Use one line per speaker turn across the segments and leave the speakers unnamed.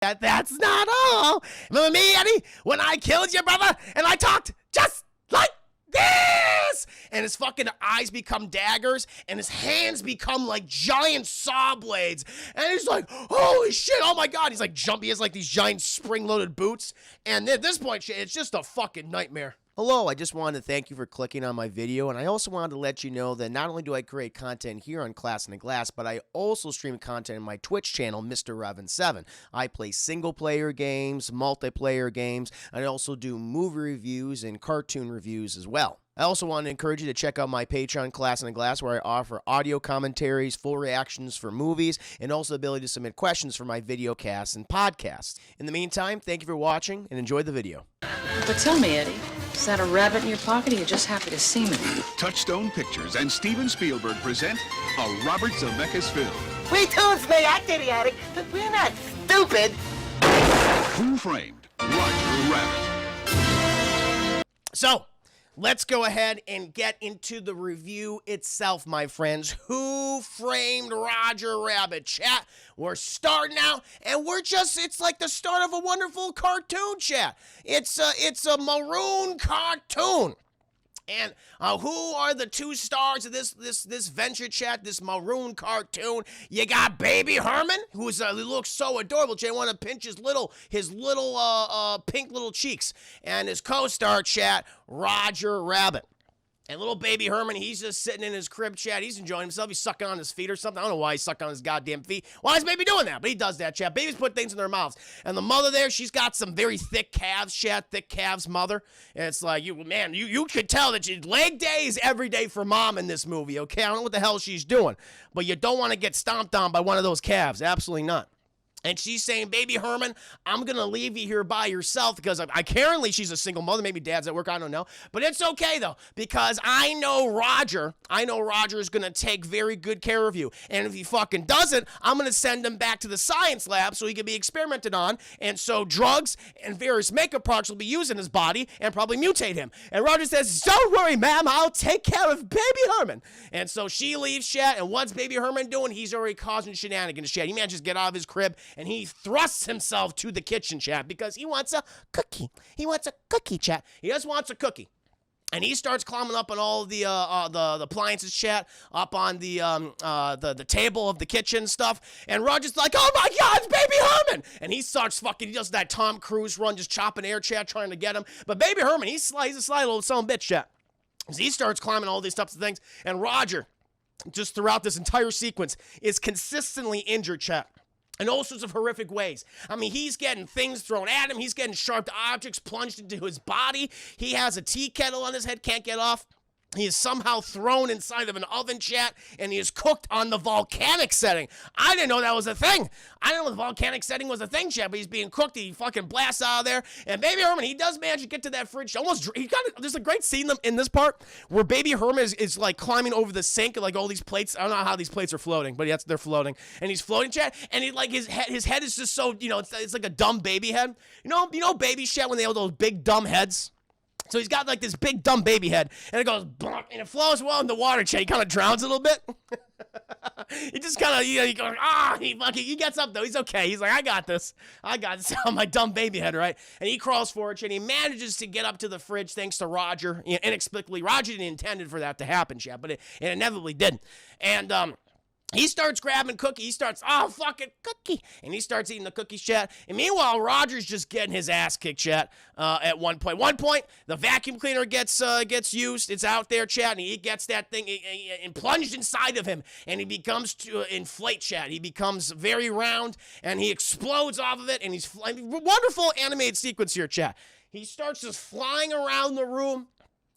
That's not all. Remember me, Eddie, when I killed your brother and I talked just like this? And his fucking eyes become daggers and his hands become like giant saw blades. And he's like, holy shit, oh my God. He's like jumpy. He has like these giant spring-loaded boots. And at this point, it's just a fucking nightmare. Hello, I just wanted to thank you for clicking on my video, and I also wanted to let you know that not only do I create content here on Class in the Glass, but I also stream content on my Twitch channel, Mr. Revan7. I play single-player games, multiplayer games, and I also do movie reviews and cartoon reviews as well. I also want to encourage you to check out my Patreon, Class in the Glass, where I offer audio commentaries, full reactions for movies, and also the ability to submit questions for my video casts and podcasts. In the meantime, thank you for watching, and enjoy the video.
But tell me, Eddie, is that a rabbit in your pocket, or are you just happy to see me?
Touchstone Pictures and Steven Spielberg present a Robert Zemeckis film.
We too may act idiotic, but we're not stupid.
Who Framed Roger Rabbit?
So, let's go ahead and get into the review itself, my friends. Who Framed Roger Rabbit? Chat, we're starting now, and it's like the start of a wonderful cartoon, chat. It's a maroon cartoon. And who are the two stars of this venture, chat, this maroon cartoon? You got Baby Herman, who looks so adorable. Jay want to pinch his little pink little cheeks. And his co-star, chat, Roger Rabbit. And little Baby Herman, he's just sitting in his crib, chat. He's enjoying himself. He's sucking on his feet or something. I don't know why he's sucking on his goddamn feet. Why is Baby doing that? But he does that, chat. Babies put things in their mouths. And the mother there, she's got some very thick calves, chat. Thick calves, mother. And it's like, you could tell that she's leg days every day for mom in this movie, okay? I don't know what the hell she's doing. But you don't want to get stomped on by one of those calves. Absolutely not. And she's saying, Baby Herman, I'm going to leave you here by yourself because currently she's a single mother. Maybe dad's at work. I don't know. But it's okay, though, because I know Roger is going to take very good care of you. And if he fucking doesn't, I'm going to send him back to the science lab so he can be experimented on. And so drugs and various makeup products will be used in his body and probably mutate him. And Roger says, don't worry, ma'am. I'll take care of Baby Herman. And so she leaves, chat. And what's Baby Herman doing? He's already causing shenanigans, chat. He manages to get out of his crib. And he thrusts himself to the kitchen, chat, because he wants a cookie. He wants a cookie, chat. He just wants a cookie. And he starts climbing up on all the appliances, chat, up on the table of the kitchen stuff. And Roger's like, oh my God, it's Baby Herman! And he does that Tom Cruise run, just chopping air, chat, trying to get him. But Baby Herman, he's a sly little son of a bitch, chat. So he starts climbing all these types of things. And Roger, just throughout this entire sequence, is consistently injured, chat. In all sorts of horrific ways. I mean, he's getting things thrown at him. He's getting sharp objects plunged into his body. He has a tea kettle on his head, can't get off. He is somehow thrown inside of an oven, chat, and he is cooked on the volcanic setting. I didn't know that was a thing. I didn't know the volcanic setting was a thing, chat, but he's being cooked. He fucking blasts out of there. And Baby Herman, he does manage to get to that fridge. There's a great scene in this part where Baby Herman is like climbing over the sink, like all these plates. I don't know how these plates are floating, but they're floating. And he's floating, chat, and his head is just so, it's like a dumb baby head. You know baby chat when they have those big dumb heads? So he's got like this big dumb baby head, and it goes, and it flows well in the water, chat. He kind of drowns a little bit. He just kind of, he goes, he gets up though. He's okay. He's like, I got this on my dumb baby head, right? And he crawls forward, and he manages to get up to the fridge thanks to Roger. Inexplicably, Roger didn't intend for that to happen, chat, but it inevitably did. And, he starts grabbing cookie. He starts, fucking cookie. And he starts eating the cookies, chat. And meanwhile, Roger's just getting his ass kicked, chat, at one point. One point, the vacuum cleaner gets used. It's out there, chat, and he gets that thing and plunged inside of him. And he becomes to inflate, chat. He becomes very round, and he explodes off of it. And he's wonderful animated sequence here, chat. He starts just flying around the room.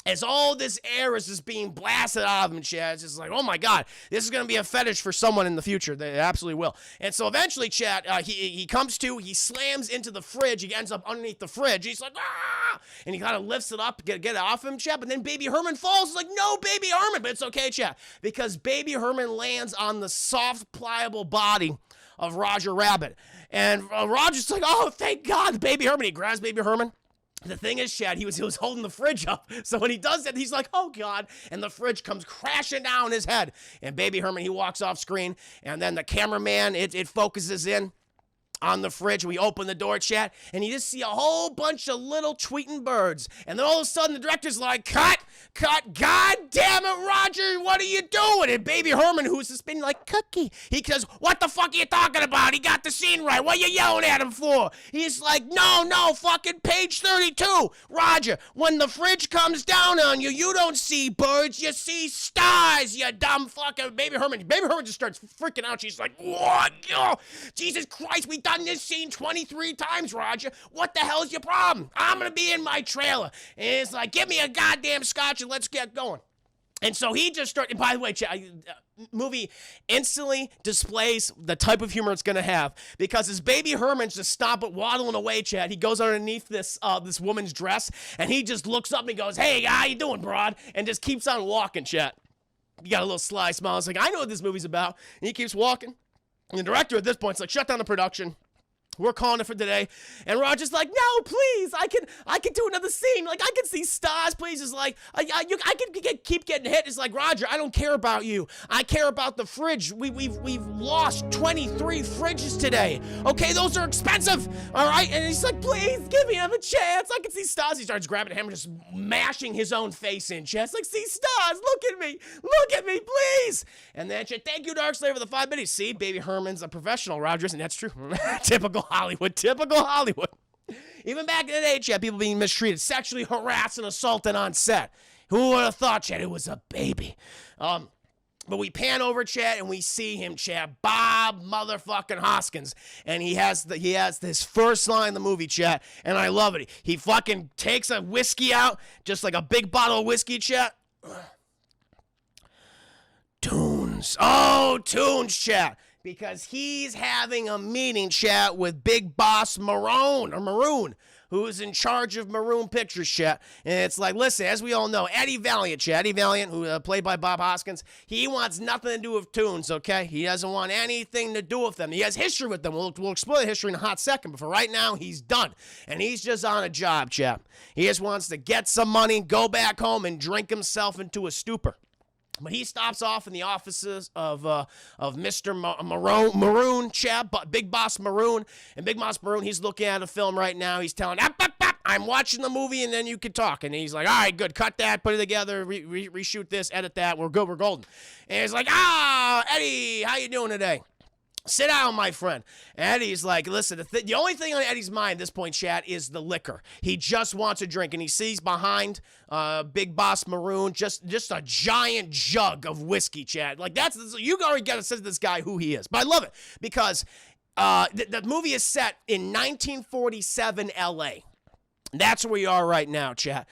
As all this air is just being blasted out of him, chat, it's just like, oh my God, this is going to be a fetish for someone in the future. They absolutely will. And so eventually, chat, he comes to, he slams into the fridge. He ends up underneath the fridge. He's like, ah! And he kind of lifts it up, get it off him, chat. But then Baby Herman falls. It's like, no, Baby Herman. But it's okay, chat, because Baby Herman lands on the soft, pliable body of Roger Rabbit. And Roger's like, oh, thank God, Baby Herman. He grabs Baby Herman. The thing is, Chad, he was holding the fridge up. So when he does that, he's like, oh, God. And the fridge comes crashing down his head. And Baby Herman, he walks off screen. And then the cameraman, it focuses in on the fridge. We open the door, chat, and you just see a whole bunch of little tweeting birds. And then all of a sudden, the director's like, cut, God damn it, Roger, what are you doing? And Baby Herman, who's just been like, Cookie, he goes, what the fuck are you talking about? He got the scene right. What are you yelling at him for? He's like, no, fucking page 32. Roger, when the fridge comes down on you, you don't see birds, you see stars, you dumb fucking Baby Herman. Baby Herman just starts freaking out. She's like, what? Oh, Jesus Christ, we've done this scene 23 times, Roger. What the hell's your problem? I'm gonna be in my trailer. And it's like, give me a goddamn scotch and let's get going. And so he just started, by the way, movie instantly displays the type of humor it's going to have, because as Baby Herman's just waddling away, Chad, he goes underneath this woman's dress, and he just looks up and he goes, hey, how you doing, broad? And just keeps on walking, Chad. You got a little sly smile. It's like, I know what this movie's about. And he keeps walking. And the director at this point is like, shut down the production. We're calling it for today. And Roger's like, no, please, I can do another scene. Like, I can see stars, please. It's like, I can keep getting hit. It's like, Roger, I don't care about you. I care about the fridge. We've lost 23 fridges today. Okay, those are expensive. All right? And he's like, please, give me another chance. I can see stars. He starts grabbing him and just mashing his own face in. Chest like, see stars. Look at me, please. And then, thank you, Darkslayer, for the 5 minutes. See, Baby Herman's a professional, Rogers, and that's true. Typical Hollywood. Even back in the day, Chad, people being mistreated, sexually harassed and assaulted on set. Who would have thought, Chad, it was a baby? But we pan over, Chad, and we see him, Chad, Bob motherfucking Hoskins, and he has this first line in the movie, Chad, and I love it. He fucking takes a whiskey out, just like a big bottle of whiskey, Chad. Tunes. Oh, Tunes, Chad. Because he's having a meeting, chat, with Big Boss Maroon, who's in charge of Maroon Pictures, chat. And it's like, listen, as we all know, Eddie Valiant, chat. Eddie Valiant, who played by Bob Hoskins, he wants nothing to do with Tunes, okay? He doesn't want anything to do with them. He has history with them. We'll explore the history in a hot second, but for right now, he's done. And he's just on a job, chat. He just wants to get some money, go back home, and drink himself into a stupor. But he stops off in the offices of Mr. Maroon, chap, Big Boss Maroon. And Big Boss Maroon, he's looking at a film right now. He's telling, I'm watching the movie, and then you can talk. And he's like, all right, good, cut that, put it together, reshoot this, edit that, we're good, we're golden. And he's like, Eddie, how you doing today? Sit down, my friend. Eddie's like, listen, the only thing on Eddie's mind at this point, chat, is the liquor. He just wants a drink, and he sees behind Big Boss Maroon just a giant jug of whiskey, chat. Like, you already got to say to this guy who he is. But I love it because the movie is set in 1947 L.A., That's where we are right now, chat.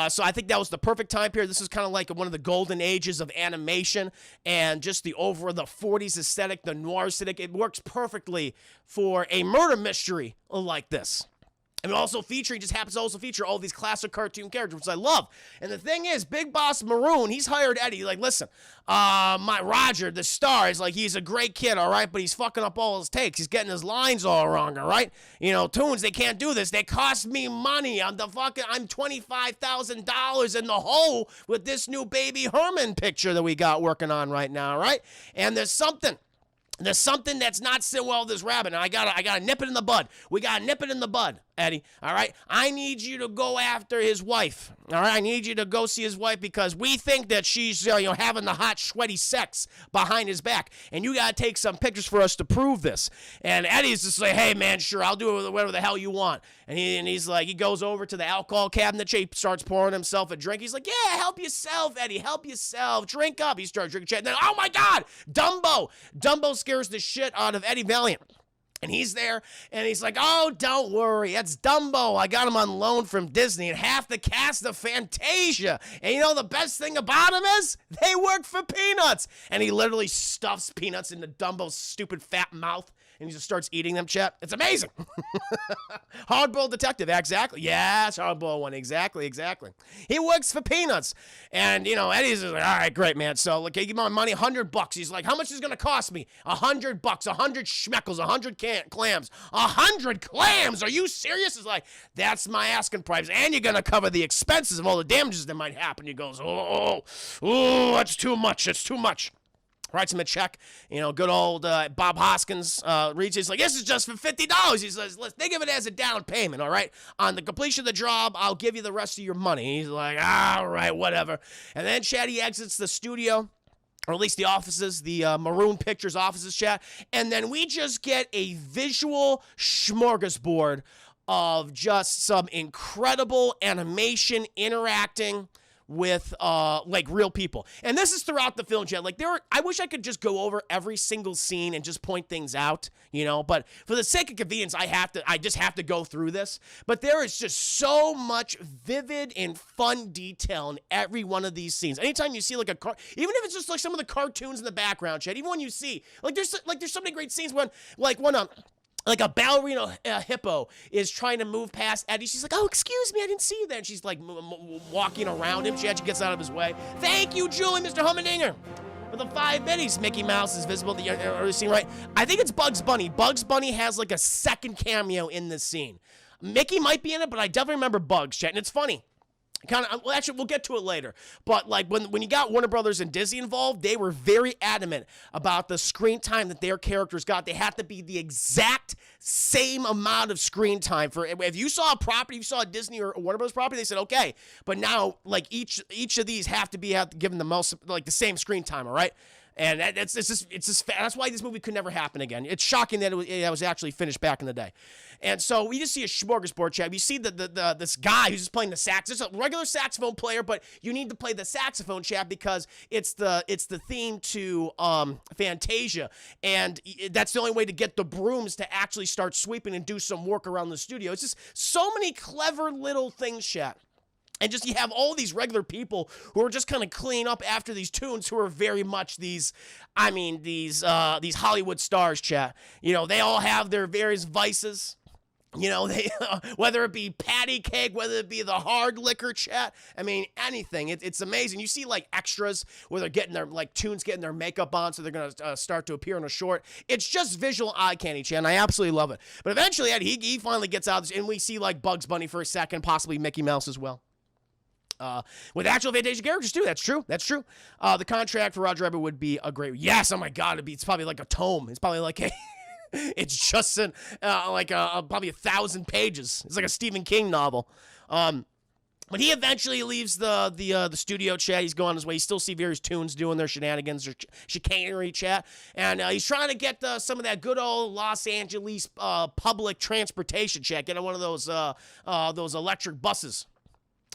So I think that was the perfect time period. This is kind of like one of the golden ages of animation and just the 40s aesthetic, the noir aesthetic. It works perfectly for a murder mystery like this. And it also happens to also feature all these classic cartoon characters, which I love. And the thing is, Big Boss Maroon, he's hired Eddie. Like, listen, my Roger, the star, is like, he's a great kid, all right? But he's fucking up all his takes. He's getting his lines all wrong, all right? You know, Tunes, they can't do this. They cost me money. I'm $25,000 in the hole with this new Baby Herman picture that we got working on right now, all right? And there's something that's not sitting well with this rabbit, and I gotta nip it in the bud. We gotta nip it in the bud, Eddie, all right? I need you to go after his wife, all right? I need you to go see his wife because we think that she's, having the hot, sweaty sex behind his back, and you gotta take some pictures for us to prove this. And Eddie's just like, hey, man, sure, I'll do it whatever the hell you want. And he's like, he goes over to the alcohol cabinet, he starts pouring himself a drink. He's like, yeah, help yourself, Eddie, help yourself. Drink up. He starts drinking. And then, oh, my God, Dumbo scares the shit out of Eddie Valiant. And he's there, and he's like, oh, don't worry, that's Dumbo. I got him on loan from Disney, and half the cast of Fantasia. And you know the best thing about him is? They work for Peanuts. And he literally stuffs Peanuts into Dumbo's stupid fat mouth, and he just starts eating them, chat. It's amazing. Hardboiled detective, exactly. Yes, hardboiled one, exactly. He works for Peanuts. And, Eddie's just like, all right, great, man. So, look, give me my money, $100. He's like, how much is it going to cost me? $100, 100 schmeckles, 100 clams. 100 clams? Are you serious? He's like, that's my asking price. And you're going to cover the expenses of all the damages that might happen. He goes, oh, that's too much. It's too much. writes him a check. You know, good old Bob Hoskins reads it. He's like, this is just for $50. He says, let's think of it as a down payment, all right? On the completion of the job, I'll give you the rest of your money. He's like, all right, whatever. And then Chatty exits the studio, or at least the offices, the Maroon Pictures offices, chat. And then we just get a visual smorgasbord of just some incredible animation interacting with like real people. And this is throughout the film, chat. Like I wish I could just go over every single scene and just point things out, you know, but for the sake of convenience, I just have to go through this. But there is just so much vivid and fun detail in every one of these scenes. Anytime you see like even if it's just like some of the cartoons in the background, chat, even when you see there's so many great scenes when like a ballerina hippo is trying to move past Eddie. She's like, oh, excuse me, I didn't see you there. And she's like walking around him. She actually gets out of his way. Thank you, Julie, Mr. Hummendinger. For the 5 minutes, Mickey Mouse is visible. The early scene, right? I think it's Bugs Bunny. Bugs Bunny has like a second cameo in this scene. Mickey might be in it, but I definitely remember Bugs, chat. And it's funny. Well, actually, we'll get to it later. But like when you got Warner Brothers and Disney involved, they were very adamant about the screen time that their characters got. They had to be the exact same amount of screen time. For if you saw a property, you saw a Disney or Warner Brothers property, they said okay. But now, like each of these have to given the most like the same screen time. All right. And it's just that's why this movie could never happen again. It's shocking that it was actually finished back in the day. And so we just see a smorgasbord, chat. You see this guy who's just playing the sax. It's a regular saxophone player, but you need to play the saxophone, chat, because it's the theme to Fantasia, and that's the only way to get the brooms to actually start sweeping and do some work around the studio. It's just so many clever little things, chat. And just you have all these regular people who are just kind of cleaning up after these tunes, who are very much these Hollywood stars, chat. You know, they all have their various vices. You know, they whether it be patty cake, whether it be the hard liquor, chat. I mean, anything. It's amazing. You see like extras where they're getting their tunes getting their makeup on, so they're gonna start to appear in a short. It's just visual eye candy, chat. And I absolutely love it. But eventually, he finally gets out, and we see like Bugs Bunny for a second, possibly Mickey Mouse as well. With actual Fantasia characters too. That's true. The contract for Roger Rabbit would be a great. Yes. Oh my God. It's probably like a tome. It's probably like it's just probably 1,000 pages. It's like a Stephen King novel. But he eventually leaves the studio, chat. He's going his way. You still see various tunes doing their shenanigans or chicanery, chat. And he's trying to get some of that good old Los Angeles public transportation, chat. Get on one of those electric buses.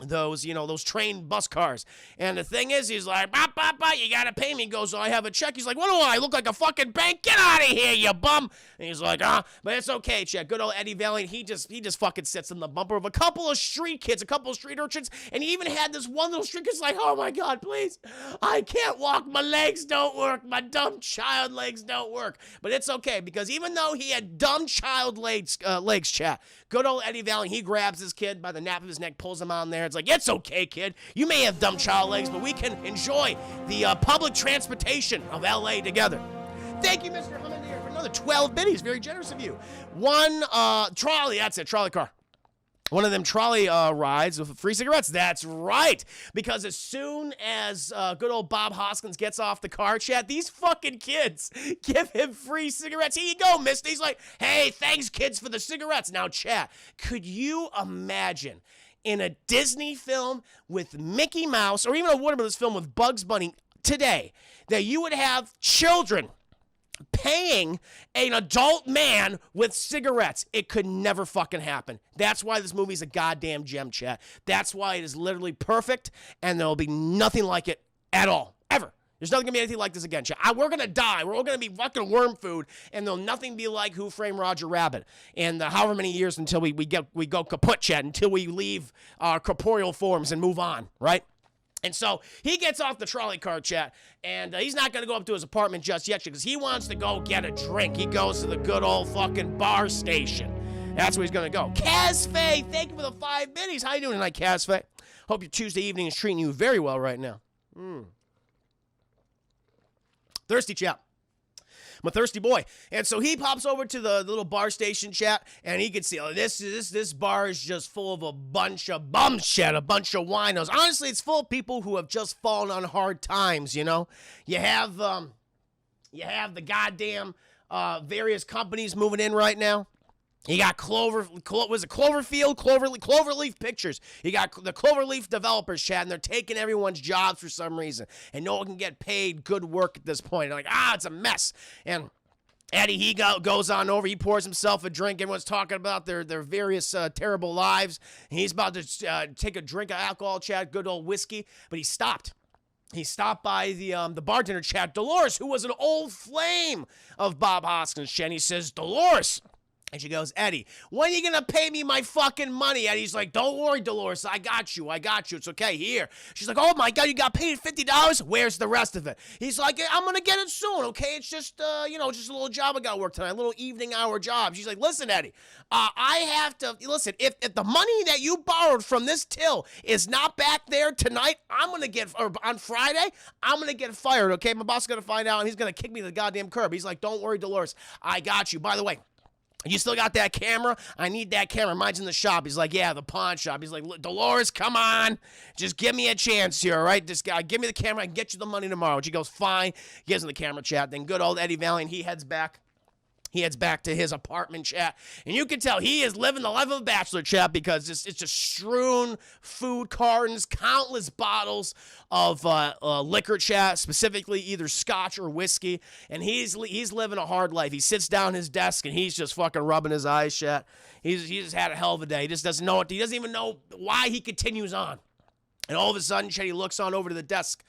Those train bus cars. And the thing is, he's like, bah, bah, bah, you gotta pay me. He goes, I have a check. He's like, what do I look like, a fucking bank? Get out of here, you bum. And he's like, but it's okay, chat. Good old Eddie Valiant, he just fucking sits in the bumper of a couple of street kids, a couple of street urchins, and he even had this one little street kid's like, oh my God, please, I can't walk, my legs don't work, my dumb child legs don't work. But it's okay, because even though he had dumb child legs, chat, good old Eddie Valiant, he grabs his kid by the nape of his neck, pulls him on there. It's like, it's okay, kid. You may have dumb child legs, but we can enjoy the public transportation of L.A. together. Thank you, Mr. Hummendinger, for another 12 biddies. Very generous of you. One trolley, that's it, trolley car. One of them trolley rides with free cigarettes. That's right. Because as soon as good old Bob Hoskins gets off the car, chat, these fucking kids give him free cigarettes. Here you go, mister. He's like, hey, thanks, kids, for the cigarettes. Now, chat, could you imagine in a Disney film with Mickey Mouse, or even a Warner Brothers film with Bugs Bunny today, that you would have children paying an adult man with cigarettes? It could never fucking happen. That's why this movie's a goddamn gem, chat. That's why it is literally perfect, and there'll be nothing like it at all, ever. There's nothing gonna be anything like this again, chat. We're gonna die. We're all gonna be fucking worm food, and there'll nothing be like Who Framed Roger Rabbit. And however many years until we go kaput, chat, until we leave our corporeal forms and move on, right? And so he gets off the trolley car, chat, and he's not going to go up to his apartment just yet because he wants to go get a drink. He goes to the good old fucking bar station. That's where he's going to go. Kaz Faye, thank you for the 5 minutes. How you doing tonight, Kaz Faye? Hope your Tuesday evening is treating you very well right now. Thirsty, chat. I'm a thirsty boy. And so he pops over to the little bar station, chat, and he can see, this bar is just full of a bunch of bums, chat, a bunch of winos. Honestly, it's full of people who have just fallen on hard times, you know? You have You have the goddamn various companies moving in right now. You got Cloverleaf Pictures. You got the Cloverleaf developers, Chad, and they're taking everyone's jobs for some reason. And no one can get paid good work at this point. They're like, it's a mess. And Eddie, he goes on over. He pours himself a drink. Everyone's talking about their various terrible lives. And he's about to take a drink of alcohol, Chad, good old whiskey. But he stopped. He stopped by the bartender, Chad, Dolores, who was an old flame of Bob Hoskins, Chad. And he says, Dolores. And she goes, Eddie, when are you going to pay me my fucking money? Eddie's like, don't worry, Dolores. I got you. It's okay. Here. She's like, oh, my God, you got paid $50? Where's the rest of it? He's like, I'm going to get it soon, okay? It's just, just a little job I got to work tonight, a little evening hour job. She's like, listen, Eddie, I have to, listen, if the money that you borrowed from this till is not back there tonight, on Friday, I'm going to get fired, okay? My boss is going to find out, and he's going to kick me to the goddamn curb. He's like, don't worry, Dolores. I got you. By the way, you still got that camera? I need that camera. Mine's in the shop. He's like, yeah, the pawn shop. He's like, Dolores, come on. Just give me a chance here, all right? This guy, give me the camera. I can get you the money tomorrow. She goes, fine. Gives him the camera, Chat. Then good old Eddie Valiant, he heads back. He heads back to his apartment, Chat. And you can tell he is living the life of a bachelor, Chat, because it's just strewn food cartons, countless bottles of liquor, Chat, specifically either scotch or whiskey. And he's living a hard life. He sits down at his desk, and he's just fucking rubbing his eyes, Chat. He just had a hell of a day. He just doesn't know it. He doesn't even know why he continues on. And all of a sudden, Chet, he looks on over to the desk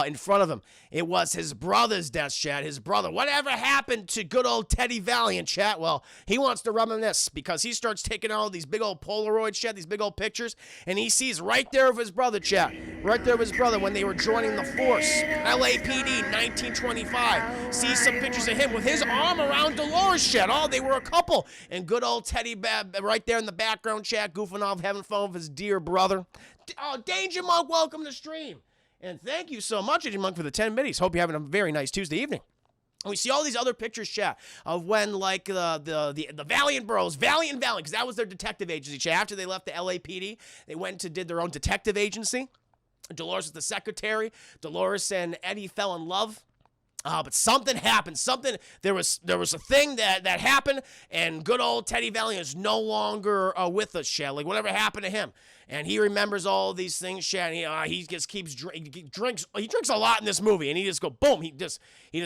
in front of him. It was his brother's desk, Chat. His brother. Whatever happened to good old Teddy Valiant, Chat? Well, he wants to reminisce because he starts taking all these big old Polaroids, Chat, these big old pictures, and he sees right there of his brother, Chat. Right there of his brother when they were joining the force. LAPD, 1925. Sees some pictures of him with his arm around Dolores, Chat. Oh, they were a couple. And good old Teddy right there in the background, Chat, goofing off, having fun with his dear brother. Oh, Danger Monk, welcome to stream. And thank you so much, Danger Monk, for the 10 biddies. Hope you're having a very nice Tuesday evening. And we see all these other pictures, Chat, of when, like, the Valiant Bros, Valiant, because that was their detective agency, Chat. After they left the LAPD, they went to did their own detective agency. Dolores was the secretary. Dolores and Eddie fell in love. But something happened. There was a thing that happened, and good old Teddy Valiant is no longer with us, Chat. Like, whatever happened to him. And he remembers all these things, Chat. And he just keeps drinks a lot in this movie, and he just go boom. He just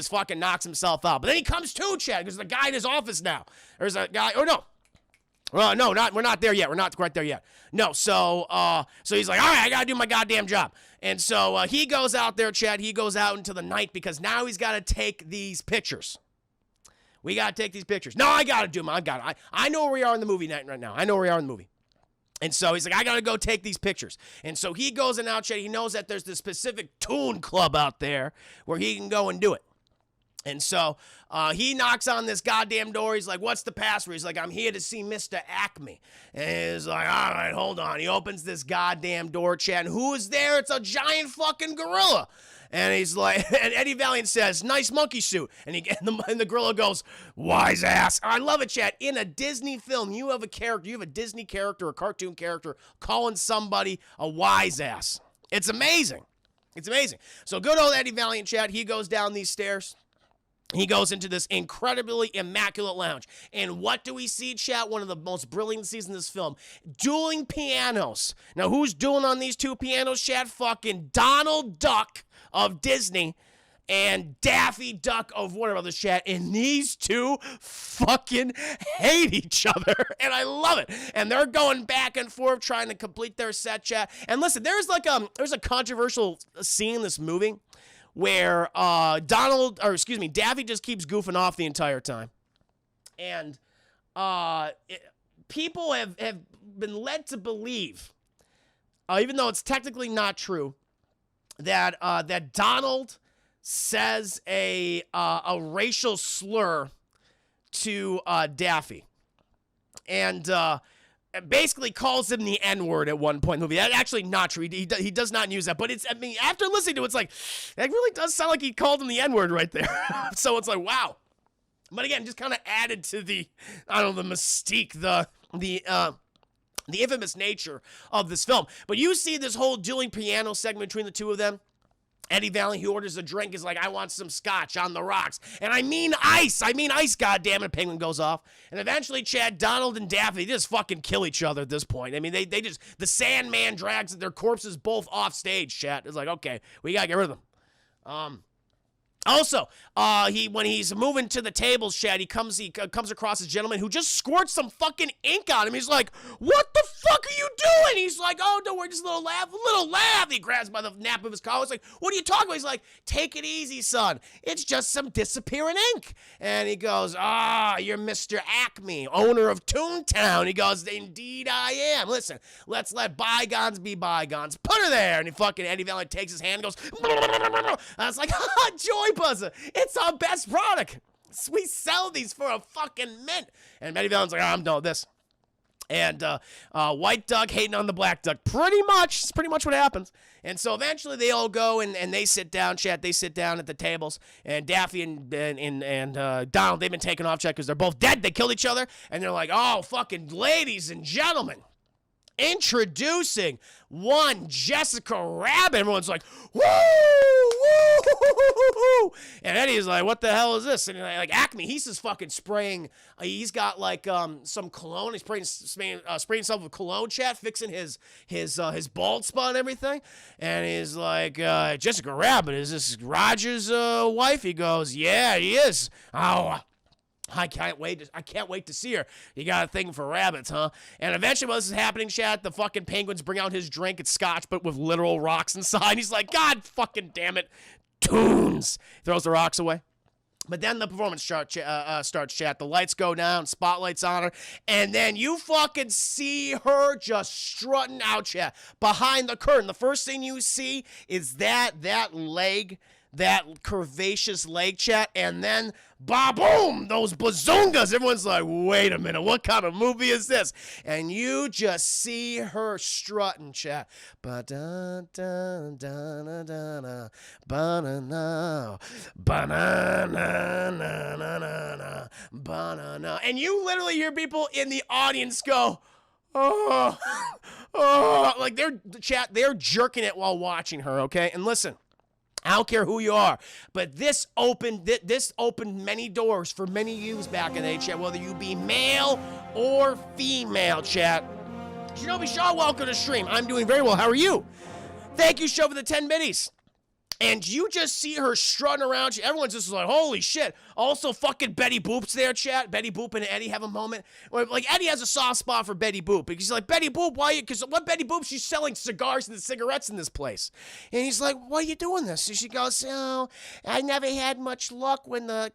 fucking knocks himself out. But then he comes to, Chat, because the guy in his office now. There's a guy. Oh no. Well, no, we're not there yet. We're not quite there yet. No, so he's like, all right, I gotta do my goddamn job. And so he goes out there, Chat. He goes out into the night because now he's got to take these pictures. We got to take these pictures. No, I got to do them. I know where we are in the movie night right now. I know where we are in the movie. And so he's like, I got to go take these pictures. And so he goes and out, Chat. He knows that there's this specific tune club out there where he can go and do it. And so he knocks on this goddamn door. He's like, what's the password? He's like, I'm here to see Mr. Acme. And he's like, all right, hold on. He opens this goddamn door, Chat. And who is there? It's a giant fucking gorilla. And he's like, and Eddie Valiant says, nice monkey suit. And the gorilla goes, wise ass. I love it, Chat. In a Disney film, you have a Disney character, a cartoon character, calling somebody a wise ass. It's amazing. It's amazing. So good old Eddie Valiant, Chat. He goes down these stairs. He goes into this incredibly immaculate lounge. And what do we see, Chat? One of the most brilliant scenes in this film. Dueling pianos. Now, who's dueling on these two pianos, Chat? Fucking Donald Duck of Disney and Daffy Duck of Warner Brothers, Chat. And these two fucking hate each other. And I love it. And they're going back and forth trying to complete their set, Chat. And listen, there's a controversial scene in this movie where Daffy just keeps goofing off the entire time. And people have been led to believe, even though it's technically not true, that Donald says a racial slur to Daffy. And basically calls him the N-word at one point in the movie. That's actually not true. He does not use that. But after listening to it, it's like, it really does sound like he called him the N-word right there. So it's like, wow. But again, just kind of added to the mystique, the infamous nature of this film. But you see this whole dueling piano segment between the two of them. Eddie Valiant, he orders a drink, is like, I want some scotch on the rocks. And I mean ice, goddammit. Penguin goes off. And eventually, Chad, Donald and Daffy just fucking kill each other at this point. I mean, they just, the Sandman drags their corpses both off stage, Chad. It's like, okay, we gotta get rid of them. Also, when he's moving to the tables, Chad, he comes across a gentleman who just squirts some fucking ink on him. He's like, "What the fuck are you doing?" He's like, "Oh, don't worry, just a little laugh." He grabs by the nap of his collar. He's like, "What are you talking about?" He's like, "Take it easy, son. It's just some disappearing ink." And he goes, "You're Mr. Acme, owner of Toontown." He goes, "Indeed I am. Listen, let's let bygones be bygones. Put her there." And Eddie Valiant takes his hand and goes, I was like, joy buzzer. It's our best product. We sell these for a fucking mint. And Eddie Valiant's like, I'm done with this. And White Duck hating on the Black Duck. Pretty much. It's pretty much what happens. And so eventually they all go and they sit down, Chat. They sit down at the tables. And Daffy and Donald, they've been taken off, Chat, because they're both dead. They killed each other. And they're like, oh, fucking ladies and gentlemen. Introducing one Jessica Rabbit. Everyone's like, woo, woo, woo. And Eddie's like, what the hell is this? And like Acme, he's just fucking spraying. He's got like some cologne. He's spraying himself with cologne, Chat, fixing his bald spot and everything. And he's like, Jessica Rabbit, is this Roger's wife? He goes, yeah, he is. Oh, I can't wait to see her. You got a thing for rabbits, huh? And eventually while this is happening, Chat, the fucking penguins bring out his drink. It's scotch, but with literal rocks inside. He's like, God fucking damn it. Tunes. Throws the rocks away. But then the performance starts, Chat. The lights go down, spotlights on her, and then you fucking see her just strutting out, Chat. Behind the curtain, the first thing you see is that leg, that curvaceous leg, Chat, and then ba-boom, those bazoongas. Everyone's like, wait a minute, what kind of movie is this? And you just see her strutting, Chat. Ba-da-da-da-da-da, ba-na-na, ba-na-na-na-na-na, ba-na-na. And you literally hear people in the audience go, oh, like they're jerking it while watching her, okay? And listen, I don't care who you are, but this opened many doors for many yous back in the day, Chat, whether you be male or female, Chat. Shinobi Shaw, welcome to the stream. I'm doing very well. How are you? Thank you, Show, for the 10 biddies. And you just see her strutting around. Everyone's just like, holy shit. Also, fucking Betty Boop's there, Chat. Betty Boop and Eddie have a moment where, like, Eddie has a soft spot for Betty Boop. Because he's like, Betty Boop, why? Because what Betty Boop? She's selling cigars and cigarettes in this place. And he's like, why are you doing this? And she goes, oh, I never had much luck when the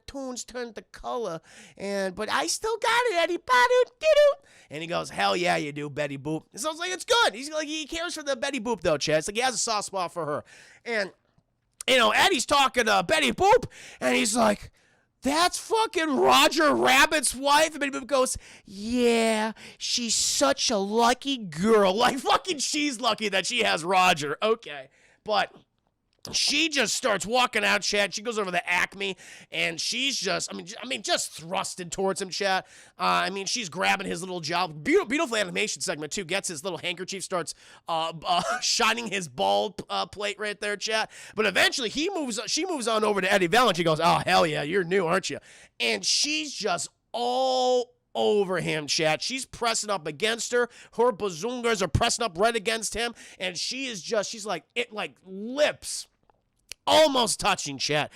tunes turned to color. But I still got it, Eddie. And he goes, hell yeah, you do, Betty Boop. And so I was like, it's good. He's like, he cares for the Betty Boop, though, Chat. It's like he has a soft spot for her. And, you know, Eddie's talking to Betty Boop, and he's like, that's fucking Roger Rabbit's wife? And Betty Boop goes, yeah, she's such a lucky girl. Like, fucking she's lucky that she has Roger. Okay. But she just starts walking out, Chat. She goes over to Acme, and she's just, I mean, just thrusting towards him, Chat. She's grabbing his little job. Beautiful animation segment, too. Gets his little handkerchief, starts shining his bald plate right there, Chat. But eventually, she moves on over to Eddie Valiant. She goes, oh, hell yeah, you're new, aren't you? And she's just all over him, Chat. She's pressing up against her. Her bazoongas are pressing up right against him. And she's like lips almost touching, Chat.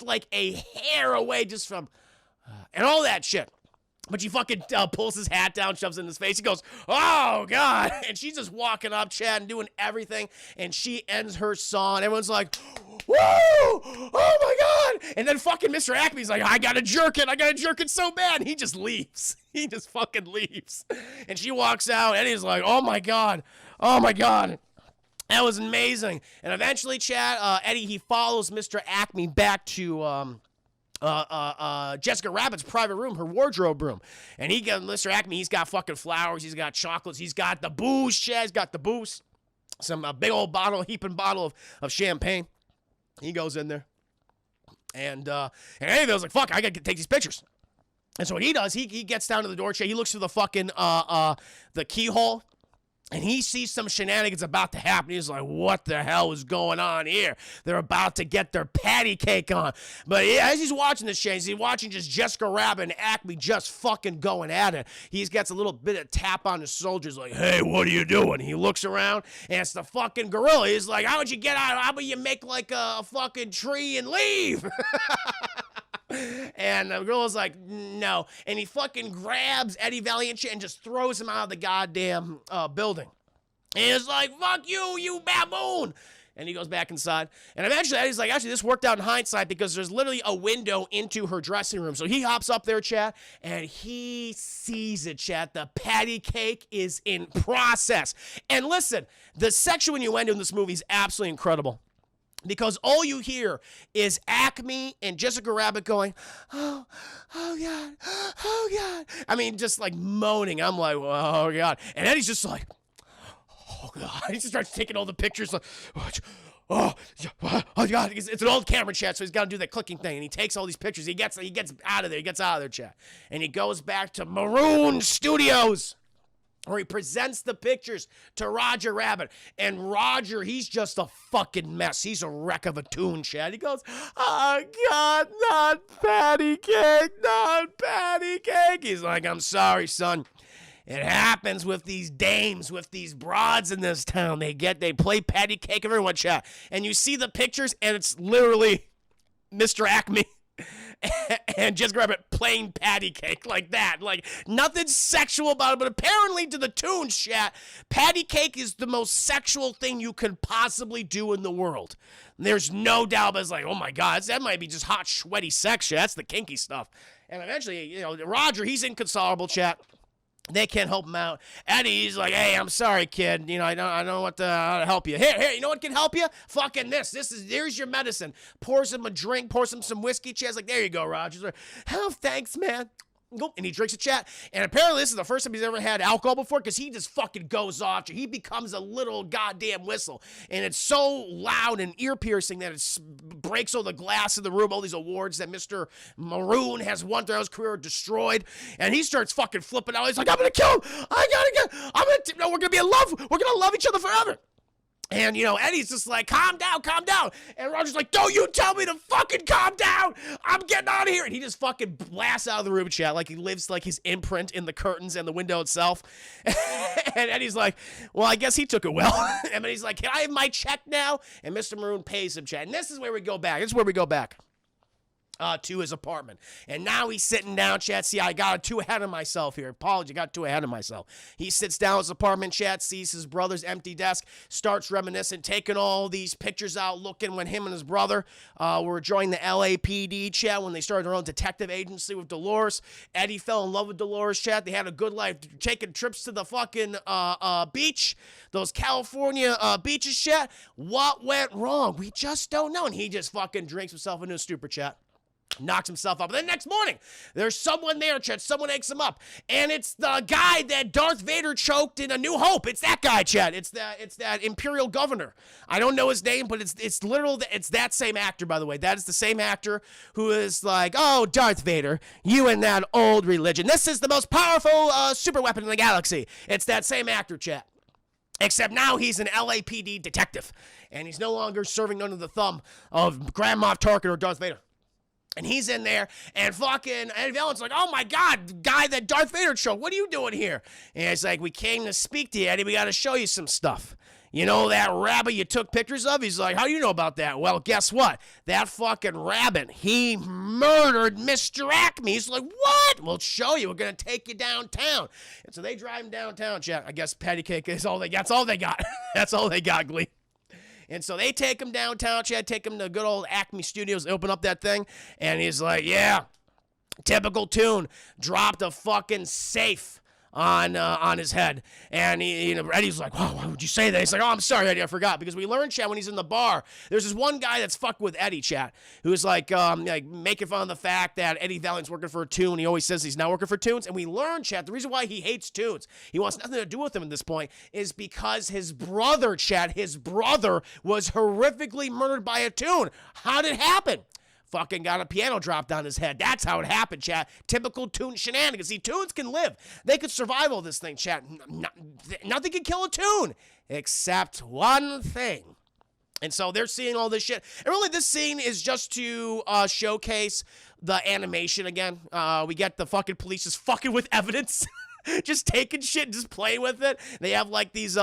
Like a hair away just from, and all that shit. But she fucking pulls his hat down, shoves it in his face. He goes, oh, God. And she's just walking up, Chad, and doing everything. And she ends her song. Everyone's like, woo! Oh, my God. And then fucking Mr. Acme's like, I got to jerk it so bad. And he just leaves. He just fucking leaves. And she walks out, and he's like, oh, my God. Oh, my God. That was amazing. And eventually, Chad, Eddie, he follows Mr. Acme back to Jessica Rabbit's private room, her wardrobe room. And he got Mr. Acme, he's got fucking flowers, he's got chocolates, he's got the booze, Chad, he's got the booze. Some big old heaping bottle of champagne. He goes in there. And Eddie was like, fuck, I gotta take these pictures. And so what he does, he gets down to the door, Chad, he looks through the fucking the keyhole And he sees some shenanigans about to happen. He's like, what the hell is going on here? They're about to get their patty cake on. But as he's watching this shit, he's watching just Jessica Rabbit and Acme just fucking going at it. He gets a little bit of tap on his shoulders like, hey, what are you doing? He looks around, and it's the fucking gorilla. He's like, how would you get out? How about you make like a fucking tree and leave? And the gorilla's like, no. And he fucking grabs Eddie Valiant and just throws him out of the goddamn building. And he's like, fuck you, you baboon. And he goes back inside. And eventually Eddie's like, actually, this worked out in hindsight because there's literally a window into her dressing room. So he hops up there, chat, and he sees it, chat. The patty cake is in process. And listen, the sexual innuendo in this movie is absolutely incredible. Because all you hear is Acme and Jessica Rabbit going, oh God, oh God. I mean, just like moaning. I'm like, oh God. And Eddie's just like, oh God. He just starts taking all the pictures like, oh God. It's an old camera, chat, so he's got to do that clicking thing. And he takes all these pictures. He gets out of there. He gets out of there, chat. And he goes back to Maroon Studios, where he presents the pictures to Roger Rabbit. And Roger, he's just a fucking mess. He's a wreck of a tune, Chad. He goes, oh, God, not patty cake, not patty cake. He's like, I'm sorry, son. It happens with these dames, with these broads in this town. They play patty cake, everyone, Chad. And you see the pictures, and it's literally Mr. Acme and Jessica Rabbit playing patty cake like that. Like, nothing sexual about it, but apparently to the tunes, chat, patty cake is the most sexual thing you can possibly do in the world. There's no doubt, but it's like, oh my God, that might be just hot, sweaty sex, chat. That's the kinky stuff. And eventually, Roger, he's inconsolable, chat. They can't help him out. Eddie, he's like, hey, I'm sorry, kid. I don't know how to help you. Here, you know what can help you? Fucking this. Here's your medicine. Pours him a drink, pours him some whiskey. Chad's like, there you go, Roger. He's like, oh, thanks, man. And he drinks a chat. And apparently this is the first time he's ever had alcohol before, because he just fucking goes off. He becomes a little goddamn whistle. And it's so loud and ear-piercing that it breaks all the glass in the room, all these awards that Mr. Maroon has won throughout his career destroyed. And he starts fucking flipping out. He's like, I'm going to kill him. We're going to be in love. We're going to love each other forever. And, Eddie's just like, calm down. And Roger's like, don't you tell me to fucking calm down. I'm getting out of here. And he just fucking blasts out of the room, chat, like he lives like his imprint in the curtains and the window itself. And Eddie's like, well, I guess he took it well. And then he's like, can I have my check now? And Mr. Maroon pays him, chat. And this is where we go back. To his apartment. And now he's sitting down, chat. See, I got too ahead of myself here. Apology, got too ahead of myself. He sits down in his apartment, chat, sees his brother's empty desk, starts reminiscing, taking all these pictures out, looking when him and his brother were joining the LAPD, chat, when they started their own detective agency with Dolores. Eddie fell in love with Dolores, chat. They had a good life, taking trips to the fucking beach, those California beaches, chat. What went wrong? We just don't know. And he just fucking drinks himself into a stupor, chat. Knocks himself up. And then next morning, there's someone there, chat. Someone wakes him up. And it's the guy that Darth Vader choked in A New Hope. It's that guy, chat. It's that Imperial governor. I don't know his name, but it's literal. It's that same actor, by the way. That is the same actor who is like, oh, Darth Vader, you and that old religion. This is the most powerful super weapon in the galaxy. It's that same actor, chat. Except now he's an LAPD detective. And he's no longer serving under the thumb of Grand Moff Tarkin or Darth Vader. And he's in there, and fucking Eddie Valiant's like, oh my God, the guy that Darth Vader choked, what are you doing here? And it's like, we came to speak to you, Eddie. We got to show you some stuff. You know that rabbit you took pictures of? He's like, how do you know about that? Well, guess what? That fucking rabbit, he murdered Mr. Acme. He's like, what? We'll show you. We're going to take you downtown. And so they drive him downtown, chat. I guess patty cake is all they got. That's all they got. That's all they got, Glee. And so they take him downtown, Chad, take him to good old Acme Studios, open up that thing, and he's like, yeah, typical tune, dropped a fucking safe on his head. And Eddie's like, wow, why would you say that? He's like, oh, I'm sorry, Eddie, I forgot. Because we learned, chat, when he's in the bar, there's this one guy that's fucked with Eddie, chat, who's like making fun of the fact that Eddie Valiant's working for a tune. He always says he's not working for tunes. And we learned, chat, the reason why he hates tunes, he wants nothing to do with them at this point, is because his brother, chat, was horrifically murdered by a tune. How did it happen? fucking got a piano dropped on his head. That's how it happened, chat. Typical Toon shenanigans. See, Toons can live. They could survive all this thing, chat. Nothing can kill a Toon except one thing. And so they're seeing all this shit. And really, this scene is just to showcase the animation again. We get the fucking police just fucking with evidence. Just taking shit and just playing with it. They have like these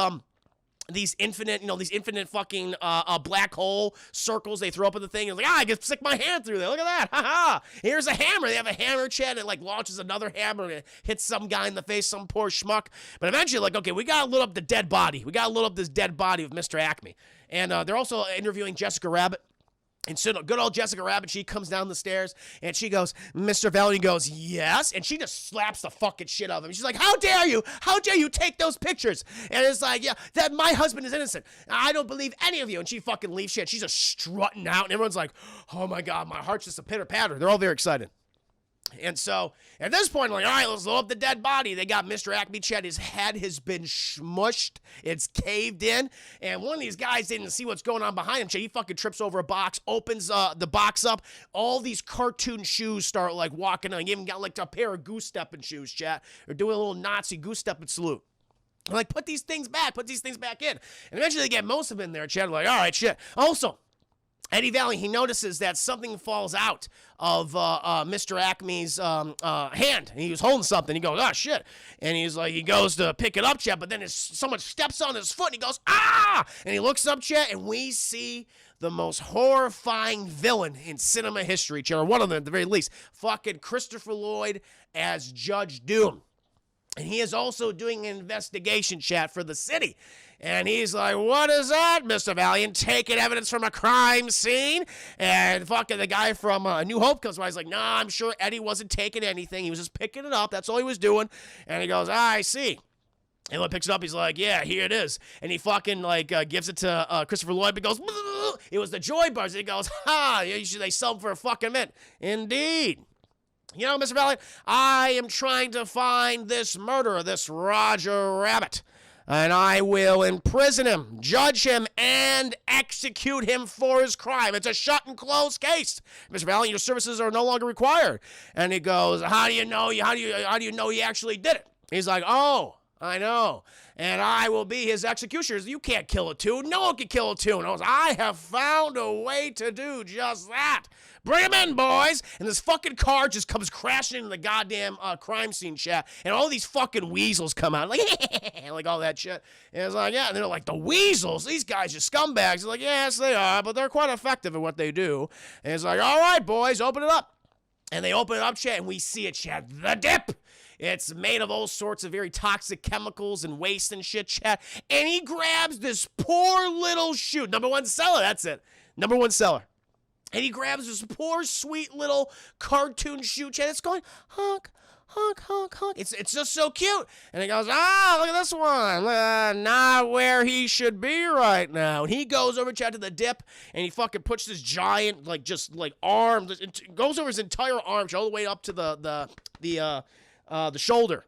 infinite, these infinite fucking black hole circles they throw up in the thing. And it's like, I can stick my hand through there. Look at that. Ha ha. Here's a hammer. They have a hammer, chat, and it like launches another hammer and it hits some guy in the face, some poor schmuck. But eventually, like, okay, we gotta load up the dead body. We gotta load up this dead body of Mr. Acme. And they're also interviewing Jessica Rabbit. And so good old Jessica Rabbit, she comes down the stairs, and she goes, Mr. Valiant goes, yes, and she just slaps the fucking shit out of him. She's like, how dare you? How dare you take those pictures? And it's like, yeah, that my husband is innocent. I don't believe any of you. And she fucking leaves shit. She's just strutting out, and everyone's like, oh my God, my heart's just a pitter-patter. They're all very excited. And so, at this point, like, all right, let's load up the dead body. They got Mr. Acme, chat. His head has been smushed. It's caved in. And one of these guys didn't see what's going on behind him, chat. He fucking trips over a box, opens the box up. All these cartoon shoes start, like, walking on. He even got, like, a pair of goose-stepping shoes, chat. They're doing a little Nazi goose-stepping salute. I'm like, put these things back in. And eventually they get most of them in there, chat. Like, all right, shit. Also, Eddie Valiant, he notices that something falls out of Mr. Acme's hand. And he was holding something. He goes, oh, shit. And he's like, he goes to pick it up, chat, but then someone steps on his foot, and he goes, ah! And he looks up, chat, and we see the most horrifying villain in cinema history, chat, or one of them at the very least. Fucking Christopher Lloyd as Judge Doom. And he is also doing an investigation, chat, for the city. And he's like, what is that, Mr. Valiant? Taking evidence from a crime scene? And fucking the guy from New Hope comes by. He's like, nah, I'm sure Eddie wasn't taking anything. He was just picking it up. That's all he was doing. And he goes, I see. And when he picks it up, he's like, yeah, here it is. And he fucking, like, gives it to Christopher Lloyd, but goes, it was the Joy Bars. And he goes, ha, they sell them for a fucking mint. Indeed. You know, Mr. Valiant, I am trying to find this murderer, this Roger Rabbit. And I will imprison him, judge him, and execute him for his crime. It's a shut and closed case. Mr. Valiant, your services are no longer required. And he goes, how do you know he actually did it? He's like, oh, I know. And I will be his executioner. You can't kill a Toon. No one can kill a Toon. I have found a way to do just that. Bring him in, boys. And this fucking car just comes crashing into the goddamn crime scene, chat. And all these fucking weasels come out. Like, like all that shit. And it's like, yeah. And they're like, the weasels? These guys are scumbags. It's like, yes, they are. But they're quite effective at what they do. And it's like, all right, boys, open it up. And they open it up, chat. And we see it, chat. The dip. It's made of all sorts of very toxic chemicals and waste and shit, chat. And he grabs this poor little shoe. Number one seller, that's it. Number one seller. And he grabs this poor, sweet little cartoon shoe, chat. It's going, honk, honk, honk, honk. It's just so cute. And he goes, look at this one. Not where he should be right now. And he goes over, chat, to the dip, and he fucking puts this giant, arm, goes over his entire arm, all the way up to the shoulder.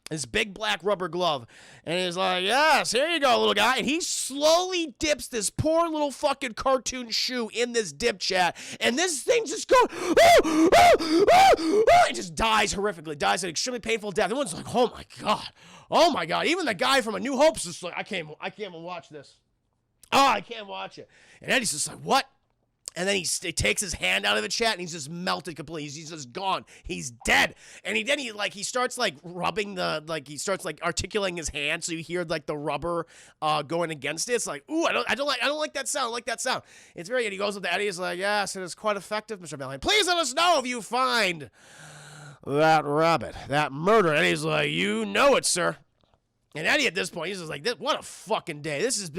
This big black rubber glove. And he's like, yes, here you go, little guy. And he slowly dips this poor little fucking cartoon shoe in this dip, chat. And this thing just goes, it just dies horrifically. Dies an extremely painful death. Everyone's like, oh my God. Oh my God. Even the guy from A New Hope's just like, I can't even watch this. Oh, I can't watch it. And Eddie's just like, what? And then he takes his hand out of the chat, and he's just melted completely. He's just gone. He's dead. And he starts rubbing he starts articulating his hand, so you hear the rubber going against it. It's like, ooh, I don't like that sound. I like that sound. It's very good. He goes up to Eddie. He's like, yes, it is quite effective, Mr. Valiant. Please let us know if you find that rabbit, that murder. And he's like, you know it, sir. And Eddie at this point, he's just like, what a fucking day. This has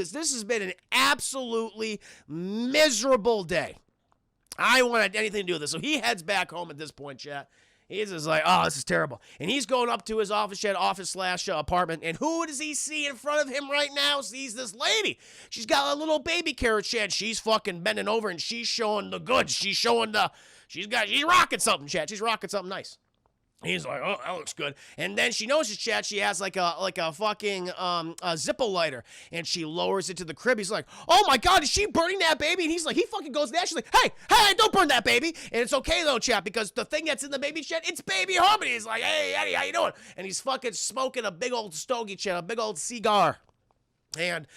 been an absolutely miserable day. I wanted anything to do with this. So he heads back home at this point, chat. He's just like, oh, this is terrible. And he's going up to his office/apartment. And who does he see in front of him right now? Sees this lady. She's got a little baby carrot, chat. She's fucking bending over and she's showing the goods. She's rocking something, chat. She's rocking something nice. He's like, oh, that looks good. And then she notices, Chad, she has like a fucking Zippo lighter, and she lowers it to the crib. He's like, oh my God, is she burning that baby? And he's like, he fucking goes there. She's like, hey, don't burn that baby. And it's okay though, Chad, because the thing that's in the baby, Chad, it's baby Herman. He's like, hey, Eddie, how you doing? And he's fucking smoking a big old stogie, Chad, a big old cigar. And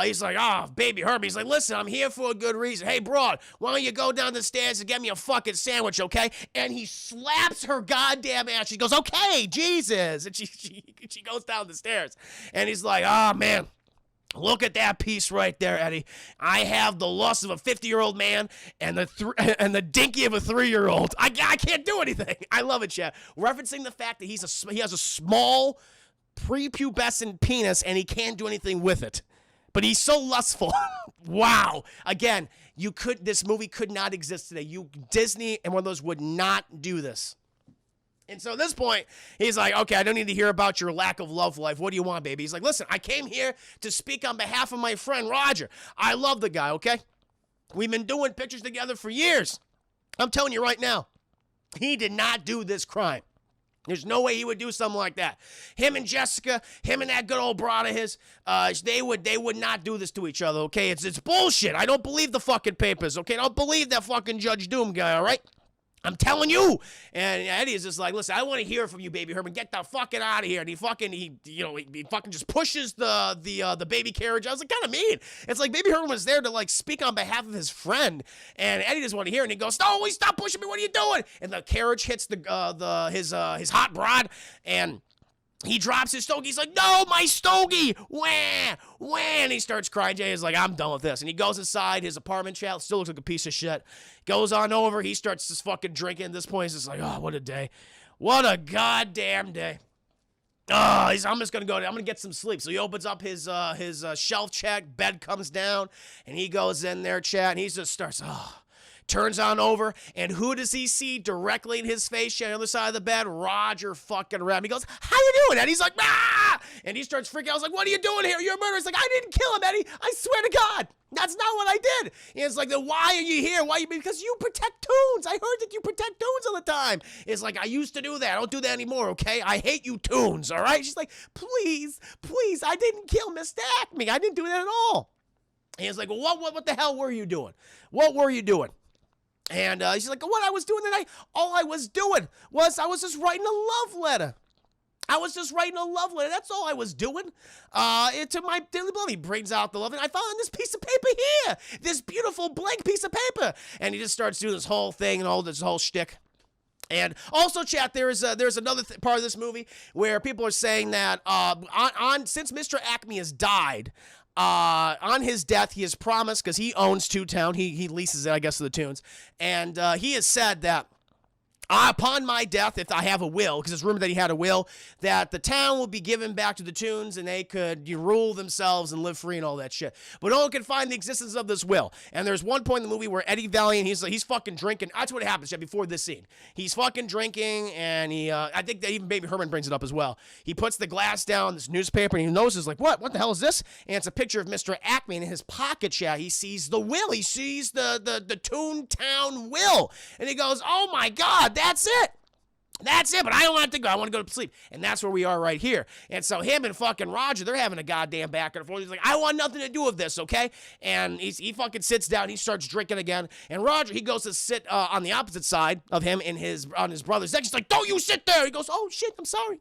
he's like, baby Herbie. He's like, listen, I'm here for a good reason. Hey, broad, why don't you go down the stairs and get me a fucking sandwich, okay? And he slaps her goddamn ass. She goes, okay, Jesus. And she goes down the stairs. And he's like, man. Look at that piece right there, Eddie. I have the lust of a 50-year-old man and the dinky of a 3-year-old. I can't do anything. I love it, Chad. Referencing the fact that he has a small prepubescent penis and he can't do anything with it, but he's so lustful. Wow. Again, this movie could not exist today. Disney and one of those would not do this. And so at this point, he's like, okay, I don't need to hear about your lack of love life. What do you want, baby? He's like, listen, I came here to speak on behalf of my friend Roger. I love the guy, okay? We've been doing pictures together for years. I'm telling you right now, he did not do this crime. There's no way he would do something like that. Him and Jessica, him and that good old broad of his, they would not do this to each other, okay? It's bullshit. I don't believe the fucking papers, okay? I don't believe that fucking Judge Doom guy, all right? I'm telling you. And Eddie is just like, listen, I want to hear from you, baby Herman. Get the fucking out of here. And he fucking just pushes the baby carriage. I was like, kind of mean. It's like baby Herman was there to like speak on behalf of his friend, and Eddie doesn't want to hear it. And he goes, no, stop pushing me. What are you doing? And the carriage hits his hot broad, and he drops his stogie. He's like, no, my stogie. Wah, wah. And he starts crying. Jay is like, I'm done with this. And he goes inside his apartment, chat. Still looks like a piece of shit. Goes on over. He starts just fucking drinking. At this point, he's just like, oh, what a day. What a goddamn day. I'm just going to go. I'm going to get some sleep. So he opens up his shelf, chat. Bed comes down. And he goes in there, chat. And he just starts, turns on over, and who does he see directly in his face on the other side of the bed? Roger fucking Rabbit. He goes, how you doing, Eddie? He's like, ah! And he starts freaking out. I was like, what are you doing here? You're a murderer. He's like, I didn't kill him, Eddie. I swear to God. That's not what I did. And it's like, then why are you here? Because you protect Toons. I heard that you protect Toons all the time. It's like, I used to do that. I don't do that anymore, okay? I hate you Toons, all right? She's like, please, I didn't kill Mr. Acme. I didn't do that at all. And he's like, well, what the hell were you doing? What were you doing? And she's like, what I was doing tonight? All I was doing was I was just writing a love letter. That's all I was doing. To my dearly beloved. He brings out the love, and I found this piece of paper here. This beautiful blank piece of paper. And he just starts doing this whole thing and all this whole shtick. And also, chat, there's another part of this movie where people are saying that since Mr. Acme has died, on his death, he has promised, because he owns Toontown, he leases it, I guess, to the Toons, and he has said that upon my death, if I have a will, because it's rumored that he had a will, that the town will be given back to the Toons and they could rule themselves and live free and all that shit. But no one can find the existence of this will. And there's one point in the movie where Eddie Valiant, he's fucking drinking. That's what happens before this scene. He's fucking drinking, and I think that even Baby Herman brings it up as well. He puts the glass down, this newspaper, and he notices, like, what the hell is this? And it's a picture of Mr. Acme, and in his pocket, chat, he sees the will. He sees the Toontown will. And he goes, oh my God, that's it. But I don't want to go. I want to go to sleep. And that's where we are right here. And so him and fucking Roger, they're having a goddamn back and forth. He's like, I want nothing to do with this, okay? And he fucking sits down. He starts drinking again. And Roger, he goes to sit on the opposite side of him on his brother's neck. He's like, don't you sit there. He goes, oh, shit, I'm sorry.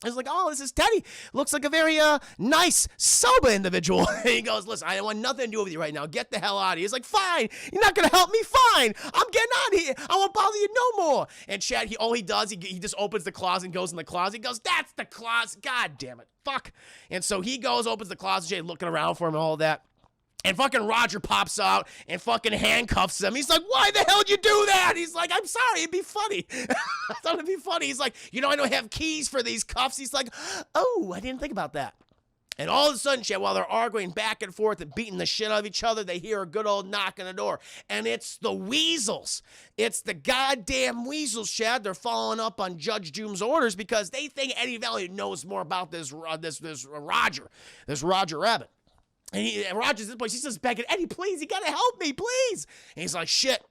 I was like, oh, this is Teddy. Looks like a very nice, sober individual. And he goes, listen, I want nothing to do with you right now. Get the hell out of here. He's like, fine. You're not going to help me? Fine. I'm getting out of here. I won't bother you no more. And Chad, all he does, he just opens the closet and goes in the closet. He goes, that's the closet. God damn it. Fuck. And so he goes, opens the closet, Jay, looking around for him and all that. And fucking Roger pops out and fucking handcuffs him. He's like, why the hell did you do that? He's like, I'm sorry, it'd be funny. I thought it'd be funny. He's like, I don't have keys for these cuffs. He's like, oh, I didn't think about that. And all of a sudden, Chad, while they're arguing back and forth and beating the shit out of each other, they hear a good old knock on the door. And it's the Weasels. It's the goddamn Weasels, Chad. They're following up on Judge Doom's orders because they think Eddie Valiant knows more about this Roger Rabbit. And Roger's at this point, he says back at Eddie, please, you gotta help me, please. And he's like, shit.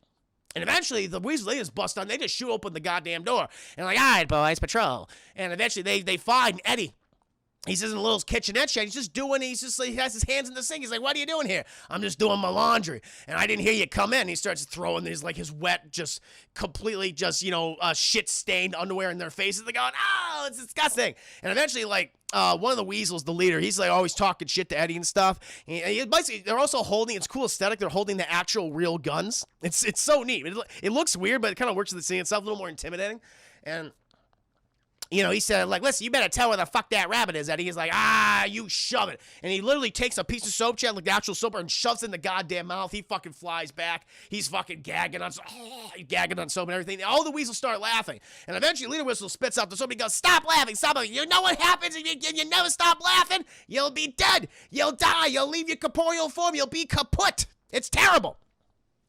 And eventually, the Weasley leaders bust on. They just shoot open the goddamn door. And like, all right, boys, patrol. And eventually, they find Eddie. He's in a little kitchenette shed. He has his hands in the sink. He's like, what are you doing here? I'm just doing my laundry. And I didn't hear you come in. He starts throwing these, like, his wet, just completely shit-stained underwear in their faces. They're going, oh, it's disgusting. And eventually, like, one of the Weasels, the leader, he's, like, always talking shit to Eddie and stuff. And basically, they're also holding, it's cool aesthetic, they're holding the actual real guns. It's so neat. It looks weird, but it kind of works with the scene itself, a little more intimidating. And he said, like, listen, you better tell where the fuck that rabbit is, Eddie. He's like, you shove it. And he literally takes a piece of soap, Chad, like the actual soap, and shoves it in the goddamn mouth. He fucking flies back. He's fucking gagging on soap and everything. All the Weasels start laughing. And eventually, Leader Whistle spits out the soap. He goes, stop laughing, stop laughing. You know what happens if you never stop laughing? You'll be dead. You'll die. You'll leave your corporeal form. You'll be kaput. It's terrible.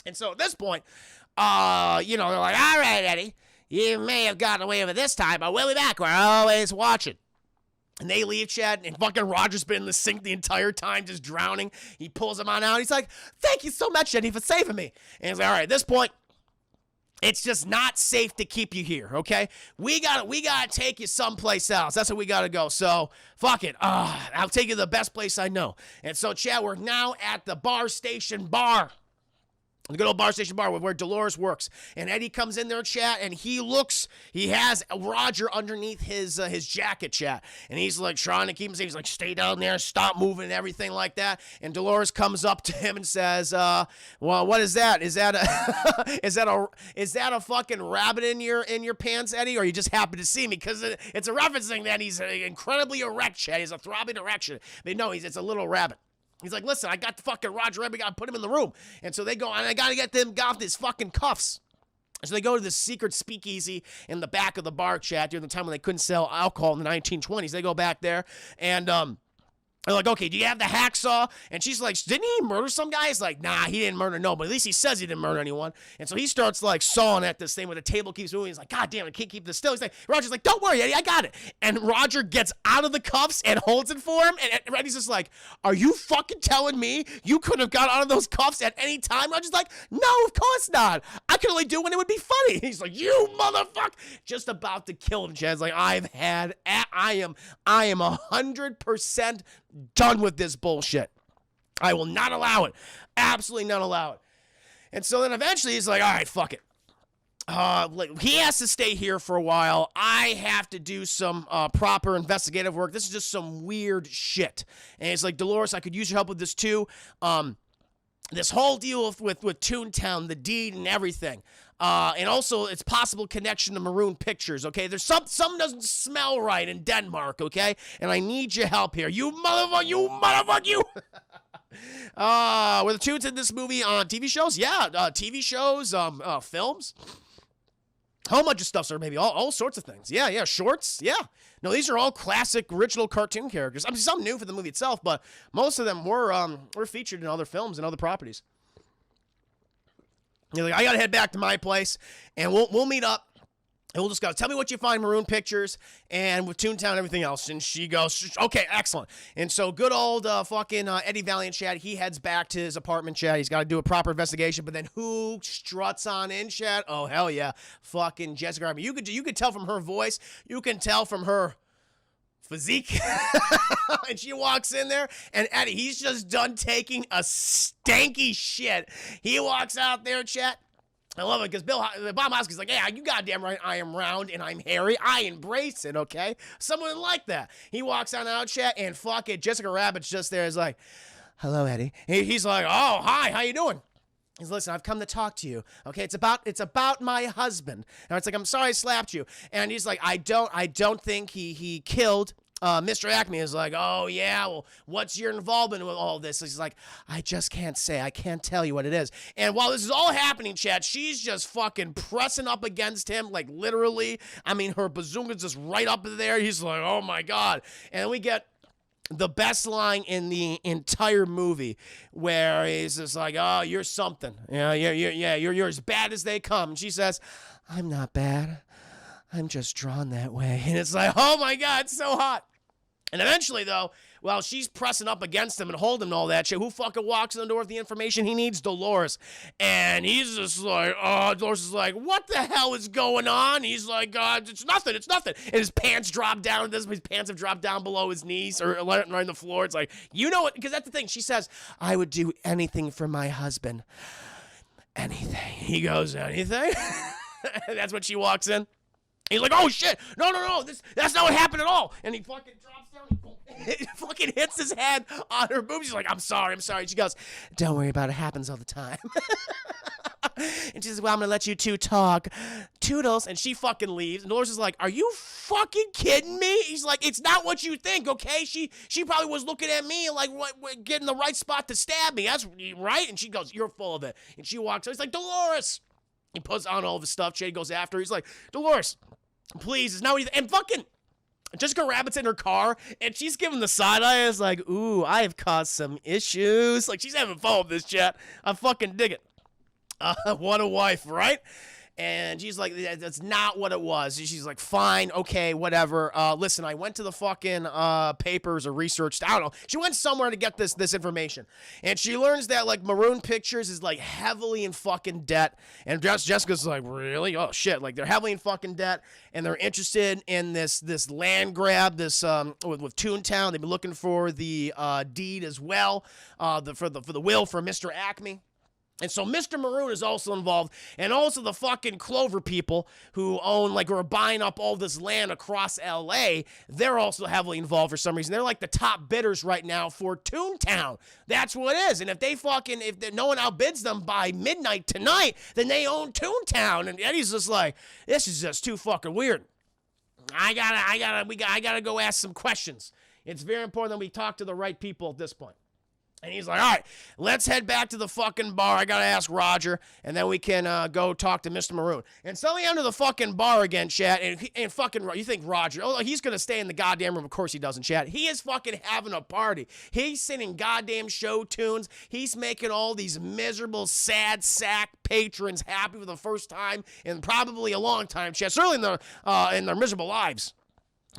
And so at this point, they're like, all right, Eddie. You may have gotten away with it this time, but we'll be back. We're always watching. And they leave, Chad, and fucking Roger's been in the sink the entire time, just drowning. He pulls him on out. He's like, thank you so much, Eddie, for saving me. And he's like, all right, at this point, it's just not safe to keep you here, okay? We gotta take you someplace else. That's where we gotta go. So, fuck it. I'll take you to the best place I know. And so, Chad, we're now at the Bar Station Bar. The good old Bar Station Bar where Dolores works. And Eddie comes in there, chat, and he has Roger underneath his jacket, chat. And he's like trying to keep him safe. He's like, stay down there, stop moving and everything like that. And Dolores comes up to him and says, well, what is that? Is that a fucking rabbit in your pants, Eddie? Or you just happen to see me? Because it's a referencing that he's incredibly erect, chat. He's a throbbing erection. But no, it's a little rabbit. He's like, listen, I got the fucking Roger Rabbit, I gotta put him in the room. And so they go, and I gotta get them off his fucking cuffs. So they go to this secret speakeasy in the back of the bar, chat, during the time when they couldn't sell alcohol in the 1920s. They go back there, and they're like, okay, do you have the hacksaw? And she's like, didn't he murder some guy? He's like, nah, he didn't murder no, but at least he says he didn't murder anyone. And so he starts like sawing at this thing where the table keeps moving. He's like, God damn, I can't keep this still. He's like, Roger's like, don't worry, Eddie, I got it. And Roger gets out of the cuffs and holds it for him. And Eddie's just like, are you fucking telling me you couldn't have got out of those cuffs at any time? Roger's like, no, of course not. I could only do it when it would be funny. He's like, you motherfucker. Just about to kill him, Chad's like, I am 100% done with this bullshit. I will not allow it. Absolutely not allow it. And so then eventually he's like, all right, fuck it. He has to stay here for a while. I have to do some proper investigative work. This is just some weird shit. And he's like, Dolores, I could use your help with this too. This whole deal with Toontown, the deed and everything. And also its possible connection to Maroon Pictures, okay? There's something doesn't smell right in Denmark, okay? And I need your help here. You motherfucker, you. Were the tunes in this movie on TV shows? Yeah, TV shows, films. A whole bunch of stuff, sir, maybe all sorts of things. Yeah, shorts, yeah. No, these are all classic original cartoon characters. I mean, some new for the movie itself, but most of them were featured in other films and other properties. You're like, I gotta head back to my place, and we'll meet up. And we'll just go, tell me what you find, Maroon Pictures, and with Toontown and everything else. And she goes, okay, excellent. And so good old fucking Eddie Valiant, Chad, he heads back to his apartment, Chad. He's got to do a proper investigation. But then who struts on in, Chad? Oh, hell yeah. Fucking Jessica Rabbit. You could tell from her voice. You can tell from her physique. And she walks in there, and Eddie, he's just done taking a stanky shit. He walks out there, Chad. I love it because Bob Hoskins like, yeah, you goddamn right, I am round and I'm hairy. I embrace it, okay? Someone like that. He walks on out, chat, and fuck it, Jessica Rabbit's just there. Is like, hello, Eddie. He's like, oh, hi, how you doing? He's listen, I've come to talk to you. Okay, it's about my husband. And it's like, I'm sorry I slapped you. And he's like, I don't think he killed. Mr. Acme is like, oh, yeah, well, what's your involvement with all this? He's like, I just can't say. I can't tell you what it is. And while this is all happening, Chad, she's just fucking pressing up against him, like literally. I mean, her bazooka's just right up there. He's like, oh, my God. And we get the best line in the entire movie where he's just like, oh, you're something. You're as bad as they come. And she says, I'm not bad. I'm just drawn that way. And it's like, oh, my God, it's so hot. And eventually, though, well, she's pressing up against him and holding him and all that shit. Who fucking walks in the door with the information he needs? Dolores. And he's just like, Dolores is like, what the hell is going on? He's like, it's nothing. And his pants drop down. His pants have dropped down below his knees or right on the floor. It's like, you know what? Because that's the thing. She says, I would do anything for my husband. Anything. He goes, anything? That's when she walks in. He's like, oh shit, no, that's not what happened at all. And he fucking drops down, he fucking hits his head on her boobs. She's like, I'm sorry. She goes, don't worry about it, happens all the time. And she says, well, I'm gonna let you two talk. Toodles. And she fucking leaves. And Dolores is like, are you fucking kidding me? He's like, it's not what you think, okay? She probably was looking at me like, getting the right spot to stab me. That's right. And she goes, you're full of it. And she walks out. He's like, Dolores. He puts on all of his stuff. Jade goes after her. He's like, Dolores, please, it's not what you think. And fucking Jessica Rabbit's in her car, and she's giving the side eye. It's like, ooh, I have caused some issues. Like, she's having fun with this chat. I fucking dig it. What a wife, right? And she's like, that's not what it was. She's like, fine, okay, whatever. Listen, I went to the fucking papers or researched. I don't know. She went somewhere to get this information. And she learns that, like, Maroon Pictures is, like, heavily in fucking debt. And Jessica's like, really? Oh, shit. Like, they're heavily in fucking debt. And they're interested in this land grab, with Toontown. They've been looking for the deed as well, for the will for Mr. Acme. And so Mr. Maroon is also involved, and also the fucking Clover people who own, like, who are buying up all this land across L.A., they're also heavily involved for some reason. They're like the top bidders right now for Toontown. That's what it is. And if no one outbids them by midnight tonight, then they own Toontown. And Eddie's just like, this is just too fucking weird. I gotta go ask some questions. It's very important that we talk to the right people at this point. And he's like, all right, let's head back to the fucking bar. I got to ask Roger, and then we can go talk to Mr. Maroon. And so they enter the fucking bar again, chat, and fucking, you think Roger, he's going to stay in the goddamn room. Of course he doesn't, chat. He is fucking having a party. He's singing goddamn show tunes. He's making all these miserable, sad sack patrons happy for the first time in probably a long time, chat. Certainly in their miserable lives.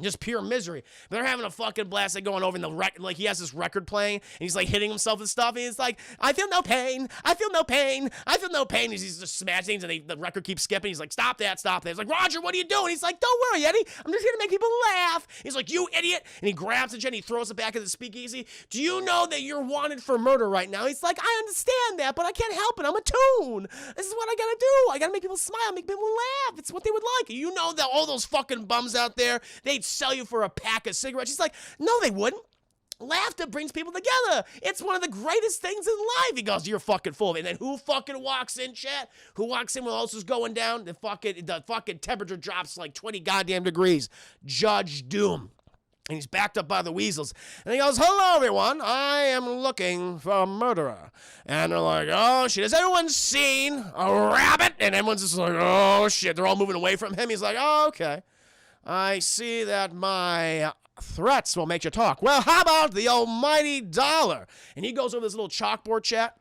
Just pure misery. They're having a fucking blast. They're going over in the like he has this record playing, and he's like hitting himself and stuff. And he's like, I feel no pain. I feel no pain. I feel no pain. He's just smashing things, and the record keeps skipping. He's like, stop that. He's like, Roger, what are you doing? He's like, don't worry, Eddie. I'm just here to make people laugh. He's like, you idiot. And he grabs the and he throws it back at the speakeasy. Do you know that you're wanted for murder right now? He's like, I understand that, but I can't help it. I'm a toon. This is what I gotta do. I gotta make people smile, make people laugh. It's what they would like. You know that all those fucking bums out there, they'd sell you for a pack of cigarettes. He's like, no, they wouldn't. Laughter brings people together. It's one of the greatest things in life. He goes, you're fucking full of it. And then who fucking walks in, chat? Who walks in when all else is going down? The fucking temperature drops like 20 goddamn degrees. Judge Doom. And he's backed up by the weasels. And he goes, hello, everyone. I am looking for a murderer. And they're like, oh, shit. Has anyone seen a rabbit? And everyone's just like, oh, shit. They're all moving away from him. He's like, oh, okay. I see that my threats will make you talk. Well, how about the almighty dollar? And he goes over this little chalkboard, chat.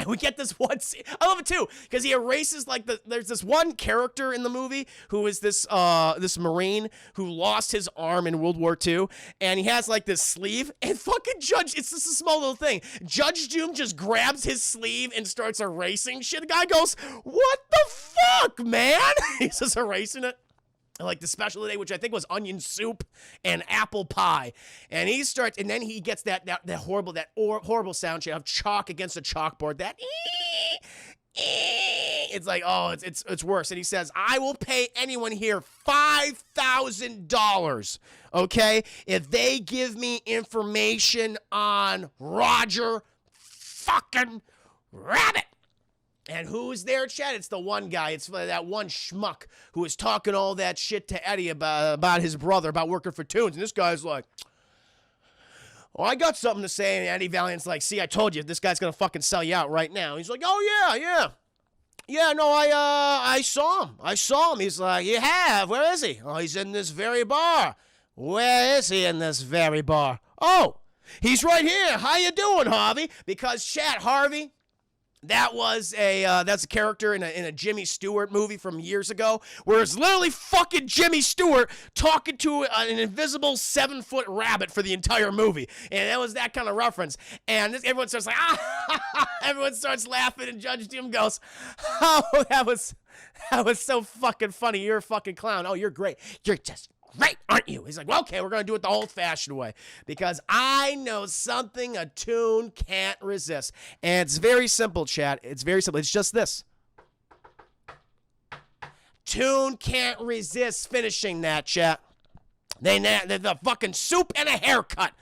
And we get this one scene. I love it too, because he erases there's this one character in the movie who is this Marine who lost his arm in World War II, and he has like this sleeve, and fucking it's just a small little thing. Judge Doom just grabs his sleeve and starts erasing shit. The guy goes, what the fuck, man? He's just erasing it. Like the special today, which I think was onion soup and apple pie. And he starts, and then he gets that horrible sound of chalk against a chalkboard. It's like, oh, it's worse. And he says, I will pay anyone here $5,000, okay, if they give me information on Roger fucking Rabbit. And who's there, Chad? It's the one guy. It's that one schmuck who was talking all that shit to Eddie about his brother, about working for Toons. And this guy's like, oh, I got something to say. And Eddie Valiant's like, see, I told you, this guy's going to fucking sell you out right now. He's like, oh, yeah. Yeah, no, I saw him. He's like, you have? Where is he? Oh, he's in this very bar. Where is he in this very bar? Oh, he's right here. How you doing, Harvey? Because, Chad, Harvey That's a character in a Jimmy Stewart movie from years ago, where it's literally fucking Jimmy Stewart talking to an invisible 7-foot rabbit for the entire movie, and that was that kind of reference. And everyone starts like, everyone starts laughing, and Judge Doom goes, "Oh, that was so fucking funny. You're a fucking clown. Oh, you're great. You're just great, aren't you?" He's like, "Well, okay, we're going to do it the old-fashioned way, because I know something a tune can't resist." And it's very simple, chat. It's very simple. It's just this. Tune can't resist finishing that, chat. They're the fucking soup and a haircut.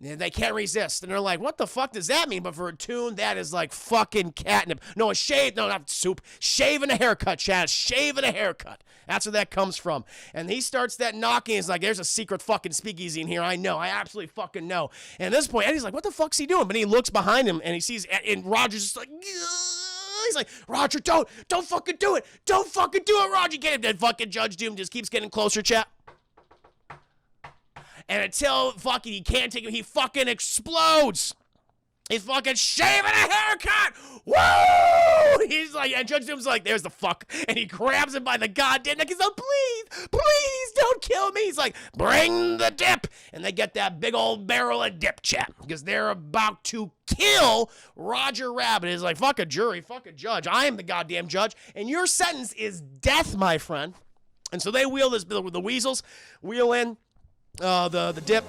They can't resist. And they're like, what the fuck does that mean? But for a tune, that is like fucking catnip. No, a shave. No, not soup. Shave and a haircut, Chad. Shave and a haircut. That's where that comes from. And he starts that knocking. He's like, there's a secret fucking speakeasy in here. I know. I absolutely fucking know. And at this point, Eddie's like, what the fuck's he doing? But he looks behind him and he sees, and Roger's just like, he's like, Roger, don't fucking do it. Don't fucking do it, Roger. Get him. Then fucking Judge Doom just keeps getting closer, chat. And until fucking he can't take him, he fucking explodes. He's fucking shaving a haircut. Woo! He's like, and Judge Doom's like, there's the fuck. And he grabs him by the goddamn neck. He's like, please don't kill me. He's like, bring the dip. And they get that big old barrel of dip, chat, because they're about to kill Roger Rabbit. He's like, fuck a jury, fuck a judge. I am the goddamn judge. And your sentence is death, my friend. And so they wheel this, the weasels wheel in the dip.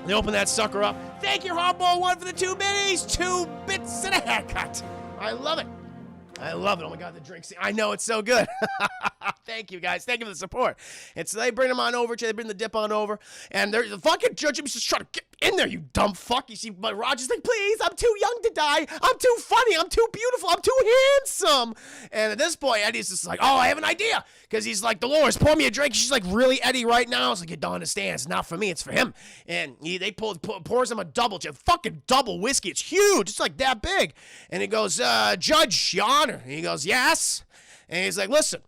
They open that sucker up. Thank you, Hardball One, for the 2 minis. 2 bits and a haircut. I love it. I love it. Oh my God, the drink scene. I know, it's so good. Thank you, guys. Thank you for the support. And so they bring them on over. They bring the dip on over. And the fucking judge is just trying to get in there, you dumb fuck. You see, but Roger's like, please, I'm too young to die. I'm too funny. I'm too beautiful. I'm too handsome. And at this point, Eddie's just like, oh, I have an idea. Because he's like, Dolores, pour me a drink. She's like, really, Eddie, right now? I was like, you don't understand. It's not for me. It's for him. And pours him a fucking double whiskey. It's huge. It's like that big. And he goes, Judge, Your Honor. And he goes, yes. And he's like, listen.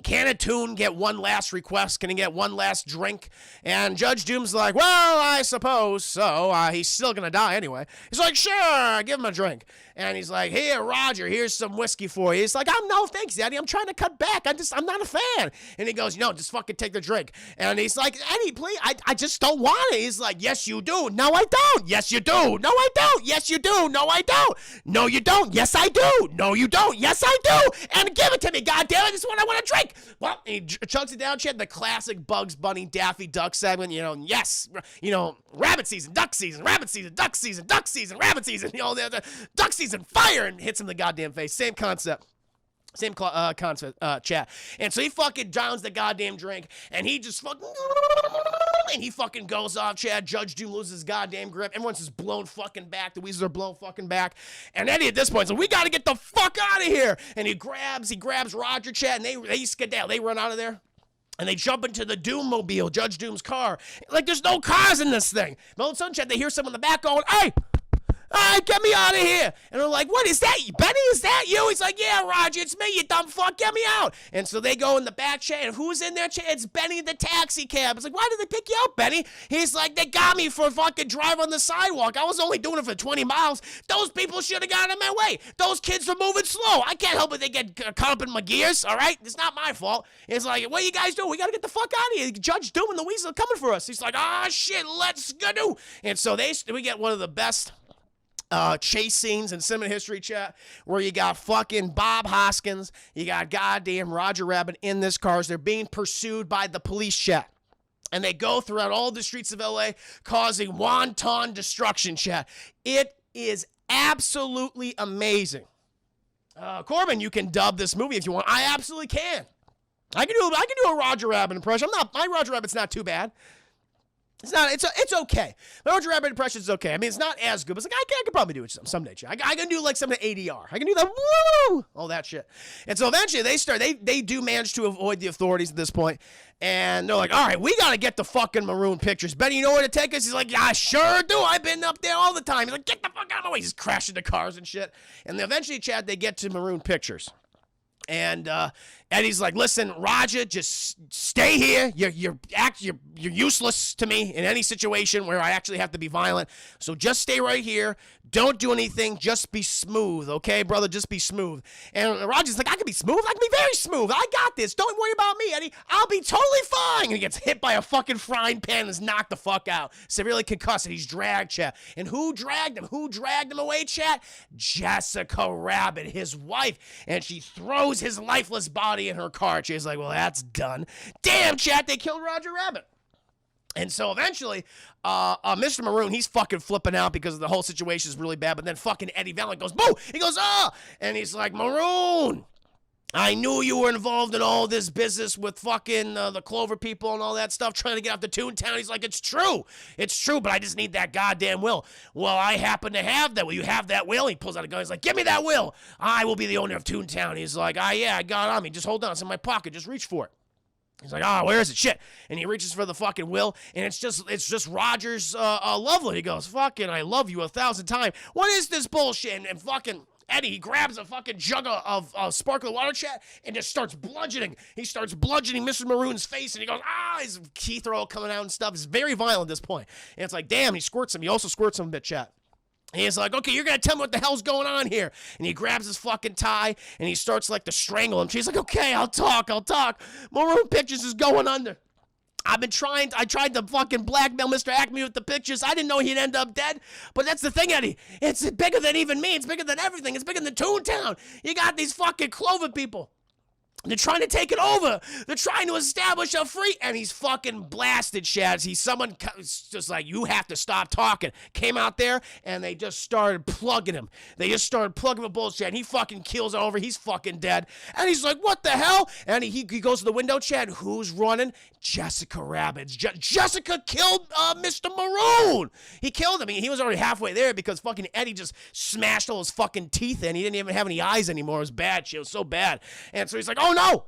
Can a tune get one last request? Can he get one last drink? And Judge Doom's like, well, I suppose so. He's still going to die anyway. He's like, sure, give him a drink. And he's like, here, Roger, here's some whiskey for you. He's like, oh, no, thanks, Eddie. I'm trying to cut back. I'm not a fan. And he goes, no, just fucking take the drink. And he's like, Eddie, please, I just don't want it. He's like, yes, you do. No, I don't. Yes, you do. No, I don't. Yes, you do. No, I don't. No, you don't. Yes, I do. No, you don't. Yes, I do. And give it to me, goddammit. This is what I want to drink. Well, he chugs it down, Chad. The classic Bugs Bunny, Daffy Duck segment. Yes, rabbit season, duck season, rabbit season, duck season, duck season, rabbit season. The duck season, fire, and hits him in the goddamn face. Same concept. Same concept, chat. And so he fucking drowns the goddamn drink, and he just fucking, and he fucking goes off, Chad. Judge Doom loses his goddamn grip. Everyone's just blown fucking back. The weasels are blown fucking back. And Eddie at this point is like, we gotta get the fuck out of here. And he grabs Roger, Chad, and they skedaddle. They run out of there. And they jump into the Doommobile, Judge Doom's car. Like, there's no cars in this thing. But all of a sudden, Chad, they hear someone in the back going, hey! Get me out of here. And they're like, what is that? Benny, is that you? He's like, yeah, Roger, it's me, you dumb fuck, get me out. And so they go in the back, Chad, and who's in there, Chad? It's Benny the taxi cab. It's like, why did they pick you up, Benny? He's like, they got me for a fucking drive on the sidewalk. I was only doing it for 20 miles. Those people should have gotten in my way. Those kids are moving slow. I can't help it they get caught up in my gears, all right? It's not my fault. It's like, what you guys doing? We got to get the fuck out of here. Judge Doom and the Weasel are coming for us. He's like, shit, let's go. And so we get one of the best chase scenes in cinema history, chat, where you got fucking Bob Hoskins, you got goddamn Roger Rabbit in this car as they're being pursued by the police, chat. And they go throughout all the streets of LA causing wanton destruction, chat. It is absolutely amazing. Corbin, you can dub this movie if you want. I absolutely can. I can do a Roger Rabbit impression. My Roger Rabbit's not too bad. It's okay. The Roger Rabbit impression is okay. I mean, it's not as good, but it's like, I could probably do it someday. I can do like some of the ADR. I can do that, woo, all that shit. And so eventually they do manage to avoid the authorities at this point. And they're like, all right, we got to get the fucking Maroon Pictures. Benny, you know where to take us? He's like, yeah, I sure do. I've been up there all the time. He's like, get the fuck out of the way. He's crashing the cars and shit. And eventually, Chad, they get to Maroon Pictures. And Eddie's like, listen, Roger, just stay here. You're useless to me in any situation where I actually have to be violent. So just stay right here. Don't do anything. Just be smooth, okay, brother? Just be smooth. And Roger's like, I can be smooth. I can be very smooth. I got this. Don't worry about me, Eddie. I'll be totally fine. And he gets hit by a fucking frying pan and is knocked the fuck out. Severely concussed, and he's dragged, chat. And who dragged him? Who dragged him away, chat? Jessica Rabbit, his wife. And she throws his lifeless body in her car. She's like, well, that's done. Damn, chat, they killed Roger Rabbit. And so eventually, Mr. Maroon, he's fucking flipping out because the whole situation is really bad. But then fucking Eddie Valiant goes, boo! He goes, ah! And he's like, Maroon, I knew you were involved in all this business with fucking the Clover people and all that stuff, trying to get out to Toontown. He's like, it's true, but I just need that goddamn will. Well, I happen to have that. Will you have that will? He pulls out a gun. He's like, give me that will. I will be the owner of Toontown. He's like, yeah, I got it on me. Just hold on. It's in my pocket. Just reach for it. He's like, where is it? Shit. And he reaches for the fucking will, and it's just Roger's lovely. He goes, fucking, I love you 1,000 times. What is this bullshit? And fucking Eddie, he grabs a fucking jug of sparkling water, chat, and just starts bludgeoning. He starts bludgeoning Mr. Maroon's face, and he goes, his teeth are all coming out and stuff. It's very violent at this point. And it's like, damn, he squirts him. He also squirts him a bit, chat. And he's like, okay, you're going to tell me what the hell's going on here. And he grabs his fucking tie, and he starts, like, to strangle him. She's like, okay, I'll talk. Maroon Pictures is going under. I tried to fucking blackmail Mr. Acme with the pictures. I didn't know he'd end up dead. But that's the thing, Eddie. It's bigger than even me. It's bigger than everything. It's bigger than Toontown. You got these fucking Clover people. They're trying to take it over. They're trying to establish a free... And he's fucking blasted, Shads. Someone just like, you have to stop talking. Came out there, and they just started plugging him. They just started plugging him with bullshit. And he fucking keels over. He's fucking dead. And he's like, what the hell? And he goes to the window, Chad. Who's running? Jessica Rabbit. Jessica killed Mr. Maroon. He killed him. He was already halfway there because fucking Eddie just smashed all his fucking teeth in. He didn't even have any eyes anymore. It was bad. Shit was so bad. And so he's like, oh, no.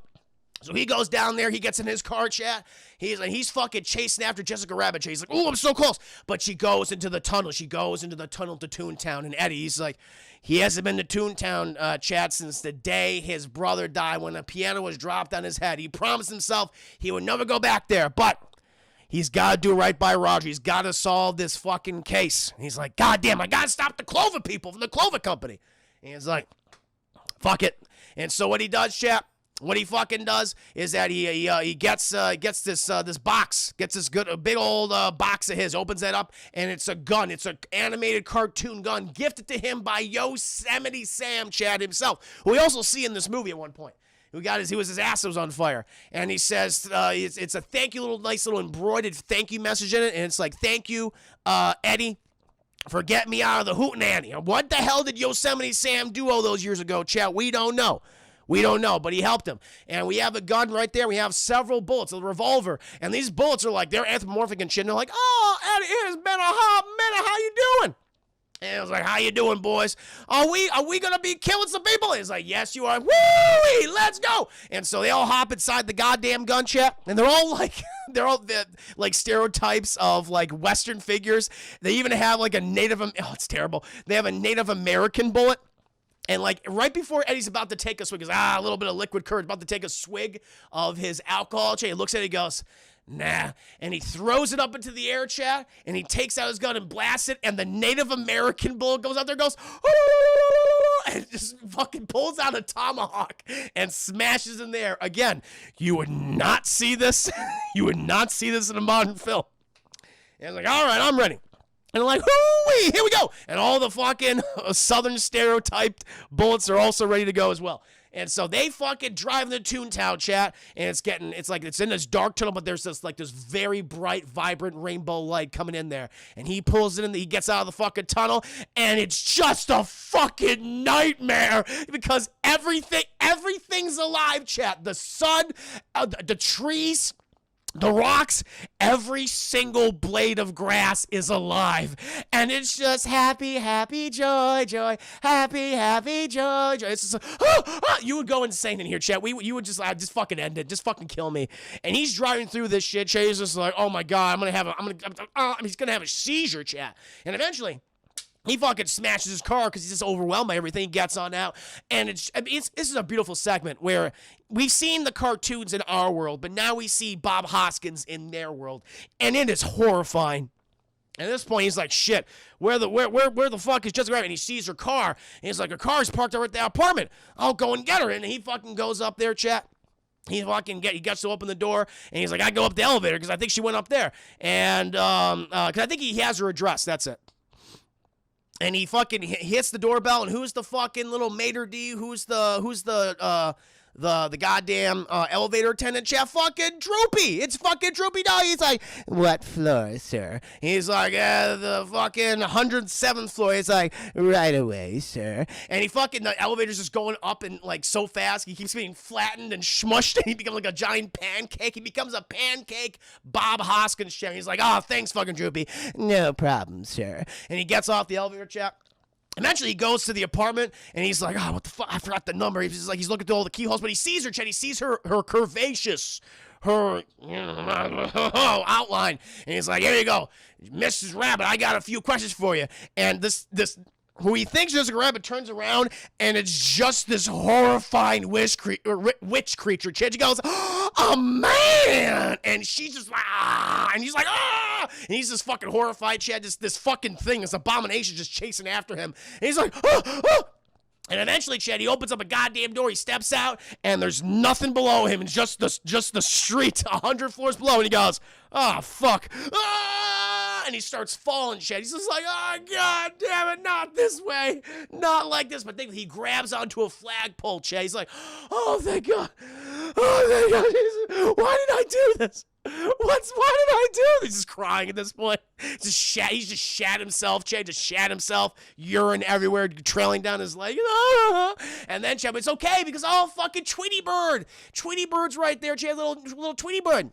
So he goes down there. He gets in his car, chat. He's fucking chasing after Jessica Rabbit. He's like, oh, I'm so close. But she goes into the tunnel. She goes into the tunnel to Toontown. And Eddie, he's like, he hasn't been to Toontown, chat, since the day his brother died when a piano was dropped on his head. He promised himself he would never go back there. But he's got to do right by Roger. He's got to solve this fucking case. And he's like, God damn, I got to stop the Clover people from the Clover Company. And he's like, fuck it. And so what he does, chat, what he fucking does is that he gets this box, gets this big old box of his, opens that up, and it's a gun. It's an animated cartoon gun gifted to him by Yosemite Sam, Chad himself, who we also see in this movie at one point. His ass was on fire, and he says it's a thank you, nice little embroidered thank you message in it, and it's like, thank you, Eddie, for getting me out of the hootenanny. What the hell did Yosemite Sam do all those years ago, Chad? We don't know. We don't know, but he helped him. And we have a gun right there. We have several bullets, a revolver. And these bullets are like, they're anthropomorphic and shit. And they're like, oh, Eddie, it's been a hot minute. How you doing? And I was like, how you doing, boys? Are we going to be killing some people? He's like, yes, you are. Woo-wee, let's go. And so they all hop inside the goddamn gun, chat. And they're all like stereotypes of like Western figures. They even have like it's terrible. They have a Native American bullet. And like right before Eddie's about to take a swig, goes, a little bit of liquid courage, about to take a swig of his alcohol. He looks at it, he goes, nah. And he throws it up into the air, chat, and he takes out his gun and blasts it, and the Native American bullet goes out there, goes, and just fucking pulls out a tomahawk and smashes in there. Again, you would not see this. You would not see this in a modern film. And like, all right, I'm ready. And I'm like, hoo-wee, here we go. And all the fucking southern stereotyped bullets are also ready to go as well. And so they fucking drive the Toontown, chat, and it's in this dark tunnel, but there's this very bright, vibrant rainbow light coming in there. And he pulls it in, he gets out of the fucking tunnel, and it's just a fucking nightmare because everything's alive, chat. The sun, the trees, the rocks, every single blade of grass is alive. And it's just happy, happy, joy, joy, happy, happy, joy, joy. It's just you would go insane in here, chat. You would just fucking end it. Just fucking kill me. And he's driving through this shit. He's just like, oh my God, he's gonna have a seizure, chat. And eventually, He fucking smashes his car because he's just overwhelmed by everything. He gets on out. And this is a beautiful segment where we've seen the cartoons in our world, but now we see Bob Hoskins in their world. And it is horrifying. At this point, he's like, shit, where the fuck is Jessica Rabbit? And he sees her car. And he's like, her car's parked over at the apartment. I'll go and get her. And he fucking goes up there, chat. He gets to open the door, and he's like, I go up the elevator because I think she went up there. And, because I think he has her address. That's it. And he fucking hits the doorbell, and who's the fucking little maitre d'? Who's the goddamn elevator attendant? Chat, fucking Droopy. It's fucking Droopy Dog. He's like, what floor, sir? He's like, the fucking 107th floor. He's like, right away, sir. And the elevator's just going up and like so fast. He keeps getting flattened and smushed, and he becomes like a giant pancake. He becomes a pancake Bob Hoskins chair. He's like, oh, thanks, fucking Droopy. No problem, sir. And he gets off the elevator, chat. Eventually, he goes to the apartment, and he's like, oh, what the fuck? I forgot the number. He's looking through all the keyholes, but he sees her, Chet. He sees her curvaceous, her outline. And he's like, here you go, Mrs. Rabbit, I got a few questions for you. And this who he thinks is a rabbit turns around, and it's just this horrifying witch creature. Chet, she goes, oh, man! And she's just like, ah! And he's like, ah! And he's just fucking horrified. She had this fucking thing, this abomination just chasing after him. And he's like, ah! Ah! And eventually, Chad, he opens up a goddamn door. He steps out, and there's nothing below him. And just the street, 100 floors below. And he goes, oh, fuck. Ah! And he starts falling, Chad. He's just like, oh, God damn it, not this way. Not like this. But then he grabs onto a flagpole, Chad. He's like, oh, thank God. Oh, thank God. Why did I do this? Why did I do this? He's just crying at this point. He's just shat himself, Chad. Just shat himself. Urine everywhere, trailing down his leg. And then, Chad, it's okay because, oh, fucking Tweety Bird. Tweety Bird's right there, Chad. Little Tweety Bird.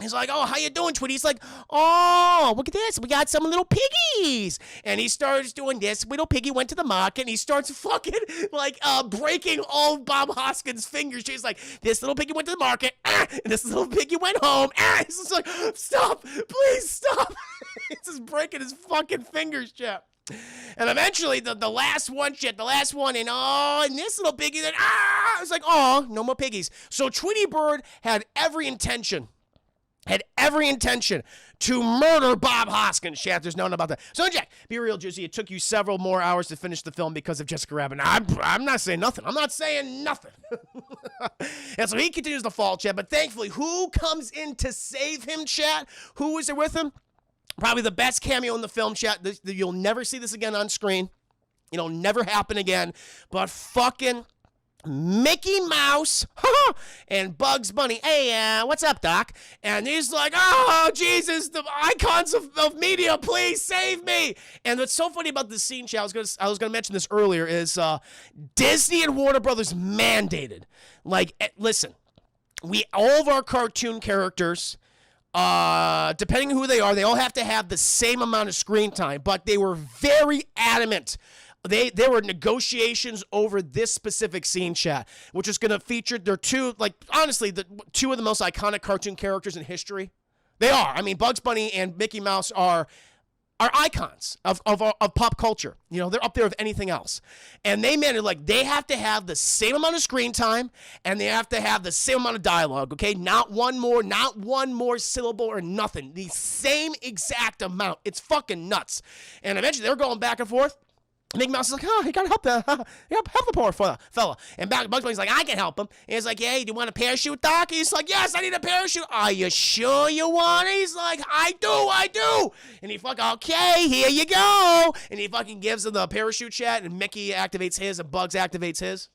He's like, oh, how you doing, Tweety? He's like, oh, look at this. We got some little piggies. And he starts doing this. Little piggy went to the market, and he starts fucking, like, breaking all Bob Hoskins' fingers. She's like, this little piggy went to the market, and this little piggy went home. He's just like, stop. Please stop. He's just breaking his fucking fingers, Jeff. And eventually, the last one, and this little piggy, then, it's like, oh, no more piggies. So Tweety Bird had every intention to murder Bob Hoskins. Chat, there's no one about that. So, Jack, be real, Juicy. It took you several more hours to finish the film because of Jessica Rabbit. I'm not saying nothing. I'm not saying nothing. And so he continues to fall, chat. But thankfully, who comes in to save him, chat? Who is there with him? Probably the best cameo in the film, chat. You'll never see this again on screen. It'll never happen again. But fucking Mickey Mouse and Bugs Bunny. Hey, what's up, Doc? And he's like, oh, Jesus, the icons of media, please save me. And what's so funny about this scene, chat, I was gonna mention this earlier, is Disney and Warner Brothers mandated. Like, listen, all of our cartoon characters, depending on who they are, they all have to have the same amount of screen time, but they were very adamant. There were negotiations over this specific scene, chat, which is going to feature their two, like, honestly, two of the most iconic cartoon characters in history. They are. I mean, Bugs Bunny and Mickey Mouse are icons of pop culture. You know, they're up there with anything else. And they meant it like they have to have the same amount of screen time and they have to have the same amount of dialogue, okay? Not one more syllable or nothing. The same exact amount. It's fucking nuts. And eventually they're going back and forth. Mickey Mouse is like, oh, you gotta help the poor fella. And Bugs Bunny's like, I can help him. And he's like, hey, do you want a parachute, Doc? He's like, yes, I need a parachute. Are you sure you want it? He's like, I do. And he fucking, okay, here you go. And he fucking gives him the parachute, chat, and Mickey activates his and Bugs activates his.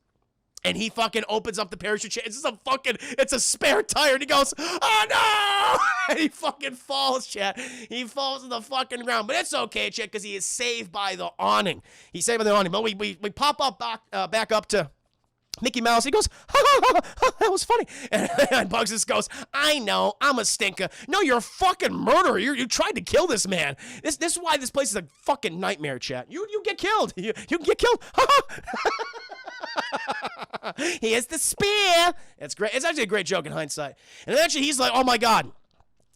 And he fucking opens up the parachute chat. It's a spare tire. And he goes, oh no! And he fucking falls, chat. He falls to the fucking ground. But it's okay, chat, because he is saved by the awning. He's saved by the awning. But we pop up back up to Mickey Mouse. He goes, that was funny. And Bugs just goes, I know, I'm a stinker. No, you're a fucking murderer. You tried to kill this man. This is why this place is a fucking nightmare, chat. You get killed. You can get killed. Here's the spear. It's great. It's actually a great joke in hindsight. And actually, he's like, oh my God.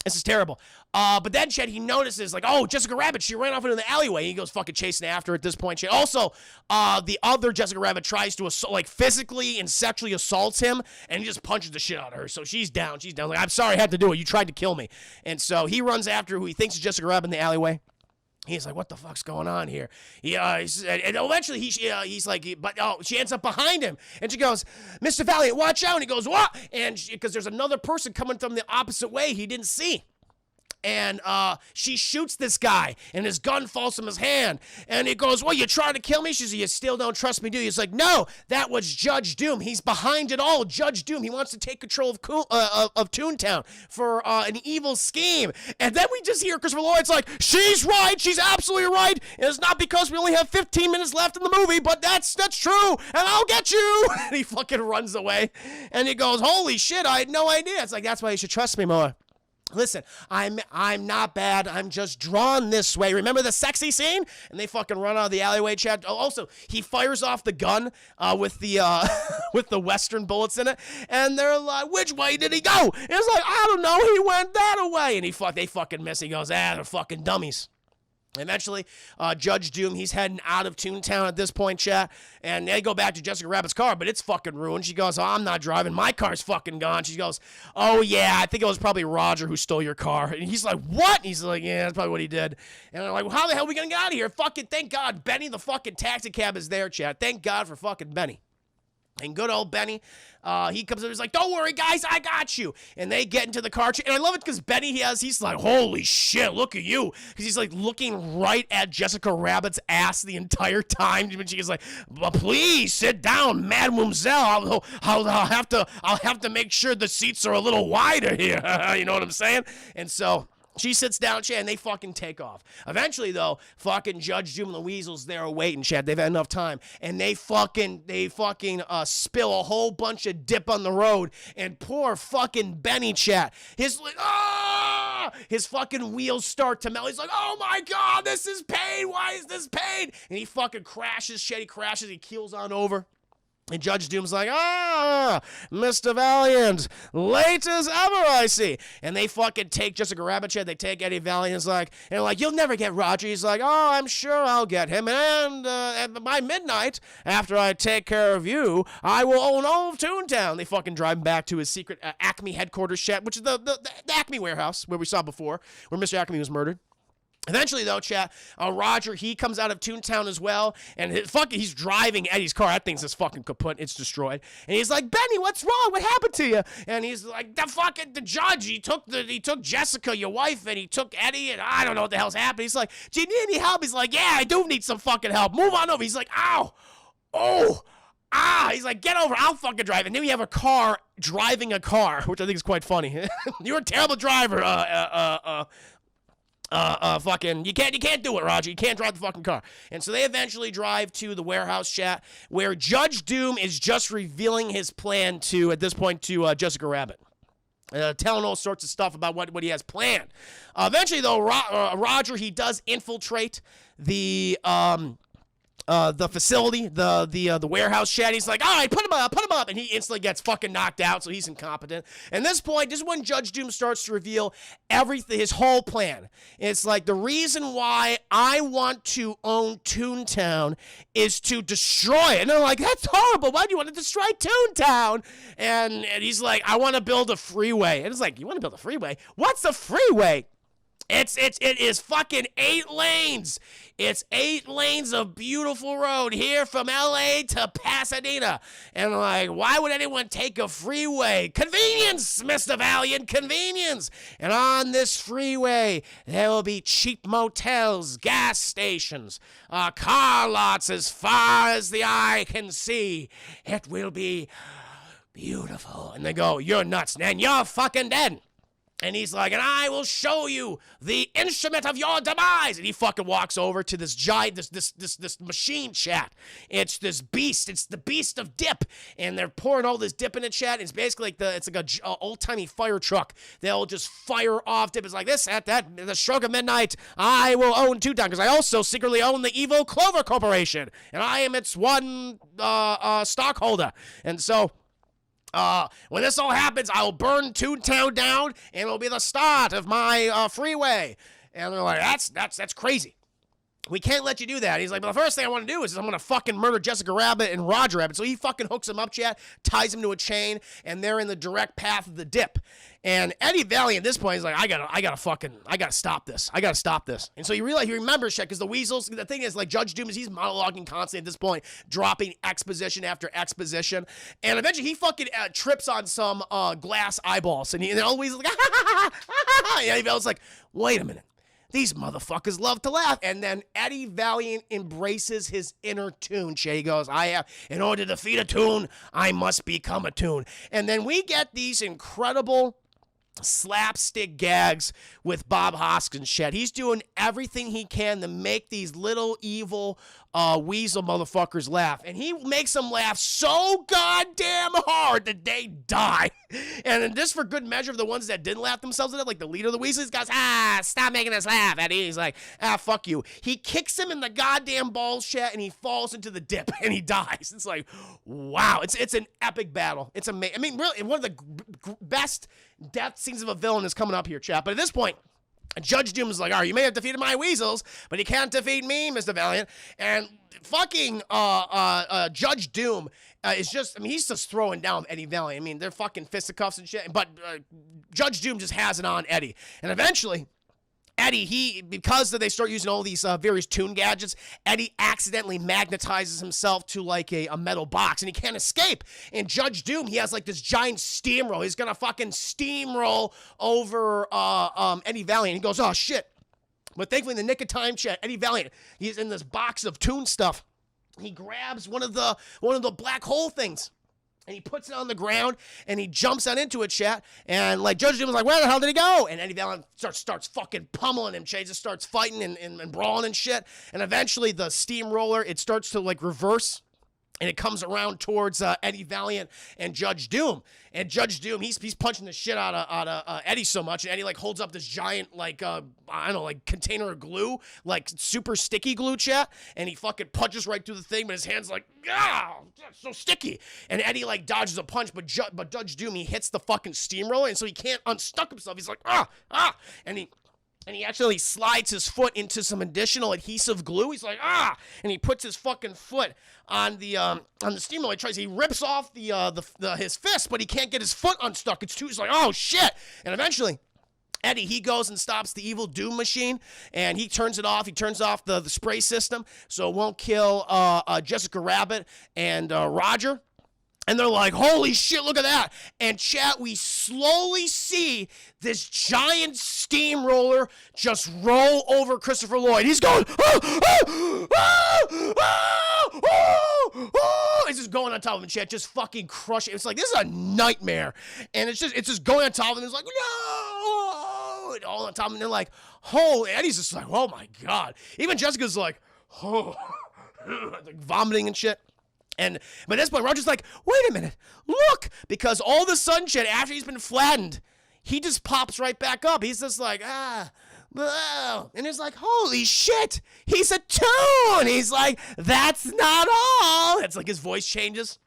This is terrible. But then, Chad, he notices, like, oh, Jessica Rabbit, she ran off into the alleyway. He goes fucking chasing after her at this point, Chad. Also, the other Jessica Rabbit tries to physically and sexually assaults him, and he just punches the shit out of her. So she's down. She's down. Like, I'm sorry I had to do it. You tried to kill me. And so he runs after who he thinks is Jessica Rabbit in the alleyway. He's like, what the fuck's going on here? And eventually he's like, she ends up behind him. And she goes, Mr. Valiant, watch out. And he goes, what? And because there's another person coming from the opposite way he didn't see. And she shoots this guy, and his gun falls from his hand. And he goes, well, you trying to kill me? She says, you still don't trust me, do you? He's like, no, that was Judge Doom. He's behind it all. Judge Doom. He wants to take control of Toontown for an evil scheme. And then we just hear Christopher Lloyd's like, she's right. She's absolutely right. And it's not because we only have 15 minutes left in the movie, but that's true. And I'll get you. And he fucking runs away. And he goes, holy shit, I had no idea. It's like, that's why you should trust me more. Listen, I'm not bad. I'm just drawn this way. Remember the sexy scene? And they fucking run out of the alleyway, Chad. Oh, also, he fires off the gun with the with the Western bullets in it, and they're like, "Which way did he go?" And it's like, I don't know. He went that way, and they fucking miss. He goes, they're fucking dummies. Eventually, Judge Doom, he's heading out of Toontown at this point, chat, and they go back to Jessica Rabbit's car, but it's fucking ruined. She goes, oh, I'm not driving. My car's fucking gone. She goes, oh, yeah, I think it was probably Roger who stole your car. And he's like, what? And he's like, yeah, that's probably what he did. And they're like, well, how the hell are we going to get out of here? Fucking thank God Benny, the fucking taxi cab is there, chat. Thank God for fucking Benny. And good old Benny, he comes up, he's like, don't worry, guys, I got you. And they get into the car. And I love it because Benny, he's like, holy shit, look at you. Because he's like looking right at Jessica Rabbit's ass the entire time. When she's like, well, please sit down, mademoiselle. I'll have to make sure the seats are a little wider here. You know what I'm saying? And so she sits down, Chad, and they fucking take off. Eventually, though, fucking Judge Doom and the Weasels there waiting, Chad. They've had enough time. And they fucking spill a whole bunch of dip on the road. And poor fucking Benny, Chad. His fucking wheels start to melt. He's like, oh my God, this is pain. Why is this pain? And he fucking crashes, Chad. He crashes. He keels on over. And Judge Doom's like, Mr. Valiant, late as ever, I see. And they fucking take Jessica Rabbit, Chad. They take Eddie Valiant. And they're like, you'll never get Roger. He's like, oh, I'm sure I'll get him. And by midnight, after I take care of you, I will own all of Toontown. They fucking drive him back to his secret Acme headquarters, Chad, which is the Acme warehouse where we saw before, where Mr. Acme was murdered. Eventually, though, chat, Roger, he comes out of Toontown as well, and he's driving Eddie's car. That thing's just fucking kaput. It's destroyed. And he's like, Benny, what's wrong? What happened to you? And he's like, the judge, he took Jessica, your wife, and he took Eddie, and I don't know what the hell's happened. He's like, do you need any help? He's like, yeah, I do need some fucking help. Move on over. He's like, ow, oh, he's like, get over, I'll fucking drive. And then we have a car driving a car, which I think is quite funny. You're a terrible driver, fucking, you can't do it, Roger. You can't drive the fucking car. And so they eventually drive to the warehouse, chat, where Judge Doom is just revealing his plan at this point, to Jessica Rabbit. Telling all sorts of stuff about what he has planned. Eventually, though, Roger, he does infiltrate the facility, the warehouse, chat. He's like, all right, put him up, and he instantly gets fucking knocked out, so he's incompetent. And this point, this is when Judge Doom starts to reveal everything, his whole plan. It's like, the reason why I want to own Toontown is to destroy it. And they're like, that's horrible. Why do you want to destroy Toontown? And he's like, I want to build a freeway. And it's like, you want to build a freeway? What's a freeway? It is fucking 8 lanes. It's 8 lanes of beautiful road here from LA to Pasadena. And like, why would anyone take a freeway? Convenience, Mr. Valiant, convenience. And on this freeway, there will be cheap motels, gas stations, car lots as far as the eye can see. It will be beautiful. And they go, you're nuts, and you're fucking dead. And he's like, and I will show you the instrument of your demise. And he fucking walks over to this giant, this machine, chat. It's this beast. It's the beast of dip. And they're pouring all this dip in it, chat. It's basically like it's like a old-timey fire truck. They'll just fire off dip. It's like this, at that, the stroke of midnight, I will own Toontown. Because I also secretly own the evil Clover Corporation. And I am its one stockholder. And so When this all happens, I will burn Toontown down, and it'll be the start of my freeway. And they're like, that's crazy. We can't let you do that. He's like, but the first thing I want to do is I'm going to fucking murder Jessica Rabbit and Roger Rabbit. So he fucking hooks him up, chat, ties him to a chain, and they're in the direct path of the dip. And Eddie Valiant at this point is like, I gotta stop this. I gotta stop this. And so he remembers shit, because the Weasels, the thing is, like, Judge Doom he's monologuing constantly at this point, dropping exposition after exposition. And eventually he fucking trips on some glass eyeballs. And all the Weasels like, and Eddie Valiant's like, wait a minute. These motherfuckers love to laugh. And then Eddie Valiant embraces his inner Toon. He goes, in order to defeat a Toon, I must become a Toon. And then we get these incredible slapstick gags with Bob Hoskins shit. He's doing everything he can to make these little evil weasel motherfuckers laugh. And he makes them laugh so goddamn hard that they die. And just for good measure of the ones that didn't laugh themselves to death, like the leader of the Weasleys goes, stop making us laugh, Eddie. He's like, fuck you. He kicks him in the goddamn balls, chat, and he falls into the dip and he dies. It's like, wow. It's an epic battle. It's amazing. I mean, really, one of the best death scenes of a villain is coming up here, chat. But at this point, Judge Doom is like, all right, you may have defeated my weasels, but you can't defeat me, Mr. Valiant. And fucking Judge Doom is just, I mean, he's just throwing down Eddie Valiant. I mean, they're fucking fisticuffs and shit, but Judge Doom just has it on Eddie. And eventually, Eddie, because they start using all these various Toon gadgets, Eddie accidentally magnetizes himself to like a metal box, and he can't escape. And Judge Doom, he has like this giant steamroll. He's gonna fucking steamroll over Eddie Valiant. He goes, oh shit. But thankfully, in the nick of time, chat, Eddie Valiant, he's in this box of Toon stuff. He grabs one of the black hole things. And he puts it on the ground, and he jumps on into it, chat. And, like, Judge Doom was like, where the hell did he go? And Eddie Valiant starts fucking pummeling him. He just starts fighting and brawling and shit. And eventually, the steamroller, it starts to, like, reverse. And it comes around towards Eddie Valiant and Judge Doom. And Judge Doom, he's punching the shit out of Eddie so much. And Eddie, like, holds up this giant, like, I don't know, like, container of glue. Like, super sticky glue, chat. And he fucking punches right through the thing. But his hand's like, that's so sticky. And Eddie, like, dodges a punch. But Judge Doom, he hits the fucking steamroller. And so he can't unstuck himself. He's like, And he actually slides his foot into some additional adhesive glue. He's like, and he puts his fucking foot on the steamroller. He rips off his fist, but he can't get his foot unstuck. He's like, oh shit. And eventually, Eddie, he goes and stops the evil Doom machine, and he turns it off. He turns off the spray system so it won't kill Jessica Rabbit and Roger. And they're like, holy shit, look at that. And chat, we slowly see this giant steamroller just roll over Christopher Lloyd. He's going, it's just going on top of him, chat, just fucking crushing. It's like, this is a nightmare. And it's just going on top of him. It's like, no! And all on top of him. And they're like, holy, Eddie's just like, oh my God. Even Jessica's like, like vomiting and shit. But at this point, Roger's like, wait a minute, look, because all of a sudden, shit, after he's been flattened, he just pops right back up. He's just like, and it's like, holy shit, he's a Toon. He's like, that's not all. It's like his voice changes,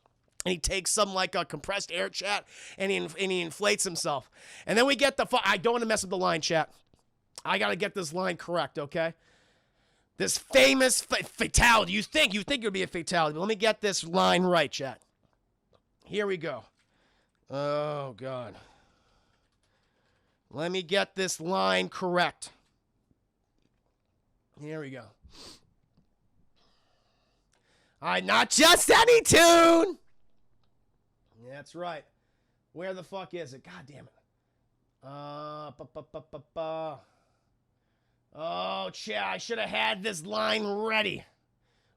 and he takes some like a compressed air, chat, and he inflates himself. And then we get I don't want to mess up the line, chat. I got to get this line correct, okay? This famous fatality. You think it would be a fatality, but let me get this line right, chat. Here we go. Oh, God. Let me get this line correct. Here we go. All right, not just any Toon. That's right. Where the fuck is it? God damn it. Oh, chat, I should have had this line ready.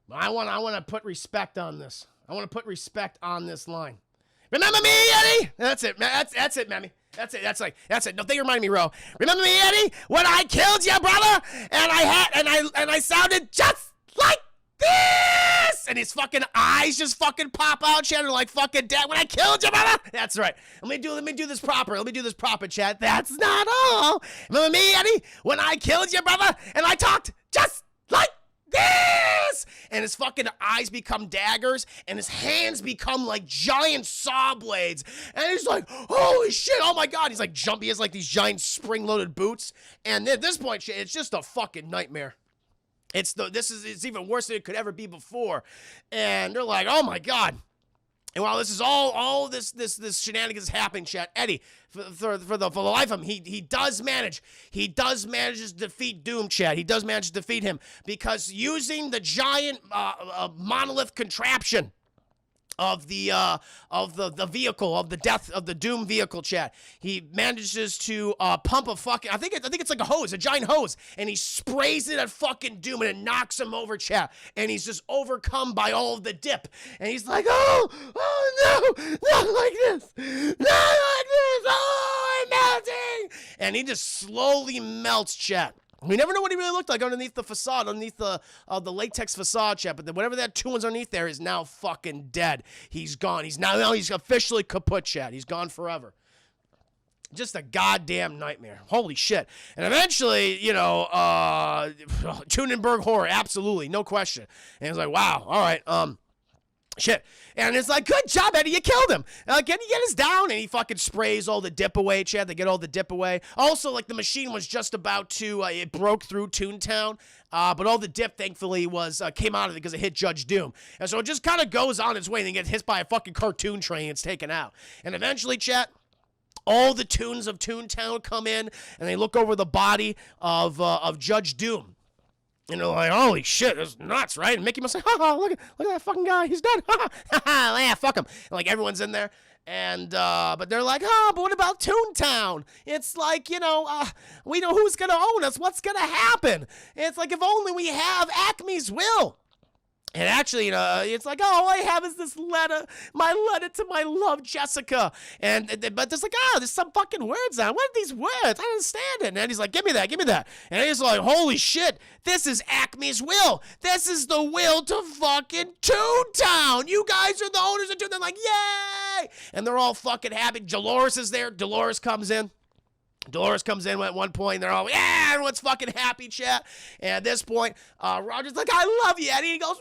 But I want to put respect on this. I want to put respect on this line. Remember me, Eddie? That's it, man. That's it, Mammy. That's it. That's it. No, they remind me, Ro. Remember me, Eddie? When I killed your brother, and I sounded just like this, and his fucking eyes just fucking pop out, chat, like fucking dad. When I killed your brother. That's right. Let me do this proper. Let me do this proper, chat. That's not all. Remember me, Eddie? When I killed your brother, and I talked just like this, and his fucking eyes become daggers, and his hands become like giant saw blades. And he's like, holy shit, oh my God. He's like jumpy. He has like these giant spring-loaded boots. And at this point, it's just a fucking nightmare. It's even worse than it could ever be before. And they're like, oh my God. And while this is all this shenanigans is happening, chat, Eddie, for the life of him, he does manage to defeat Doom, chat. He does manage to defeat him because using the giant monolith contraption of the vehicle of the Doom vehicle, chat. He manages to pump a fucking I think it's like a hose, a giant hose, and he sprays it at fucking Doom and it knocks him over, chat. And he's just overcome by all of the dip. And he's like, oh no, not like this. Not like this. Oh, I'm melting. And he just slowly melts, chat. We never know what he really looked like underneath the facade, underneath the latex facade, chat. But then whatever that one's underneath there is now fucking dead. He's gone. He's officially kaput, chat. He's gone forever. Just a goddamn nightmare. Holy shit. And eventually, Tunenberg horror, absolutely, no question. And it's like, wow, all right, shit. And it's like, good job, Eddie, you killed him. Get us down. And he fucking sprays all the dip away, Chad. They get all the dip away. Also, like, the machine was just about to, it broke through Toontown. But all the dip, thankfully, came out of it because it hit Judge Doom. And so it just kind of goes on its way and then gets hit by a fucking cartoon train. It's taken out. And eventually, chat, all the tunes of Toontown come in and they look over the body of Judge Doom. And they're like, holy shit, that's nuts, right? And Mickey must say, look at that fucking guy, he's dead. Yeah, fuck him. And like everyone's in there. And, but they're like, but what about Toontown? It's like, we know who's gonna own us, what's gonna happen? It's like, if only we have Acme's will. And actually, it's like, all I have is this letter, my letter to my love, Jessica. But there's like, there's some fucking words on it. What are these words? I don't understand it. And he's like, give me that. And he's like, holy shit, this is Acme's will. This is the will to fucking Toontown. You guys are the owners of Toontown. They're like, yay! And they're all fucking happy. Dolores is there. Dolores comes in at one point. They're all, yeah, everyone's fucking happy, chat. And at this point, Roger's like, I love you, Eddie. He goes,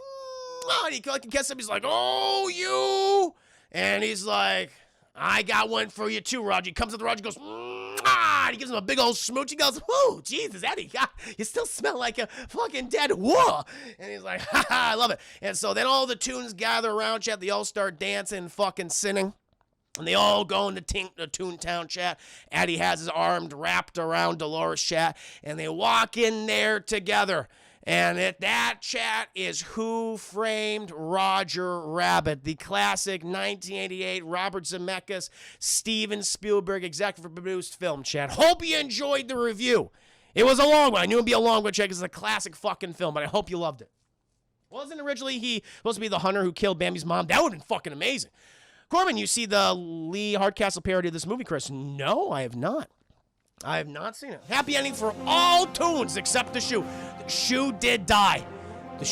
and he fucking kisses him. He's like, oh, you. And he's like, I got one for you too, Roger. He comes up to Roger, goes, and he gives him a big old smooch. He goes, oh, Jesus, Eddie, God, you still smell like a fucking dead whoa. And he's like, I love it. And so then all the tunes gather around, chat. They all start dancing and fucking singing. And they all go into Toontown, chat. Eddie has his arm wrapped around Dolores, chat. And they walk in there together. And that, chat, is Who Framed Roger Rabbit, the classic 1988 Robert Zemeckis, Steven Spielberg executive produced film, chat. Hope you enjoyed the review. It was a long one. I knew it would be a long one, chat, because it's a classic fucking film, but I hope you loved it. Wasn't originally he supposed to be the hunter who killed Bambi's mom? That would have been fucking amazing. Corbin, you see the Lee Hardcastle parody of this movie, Chris? No, I have not. I have not seen it. Happy ending for all tunes except the shoe. The shoe did die. Glee,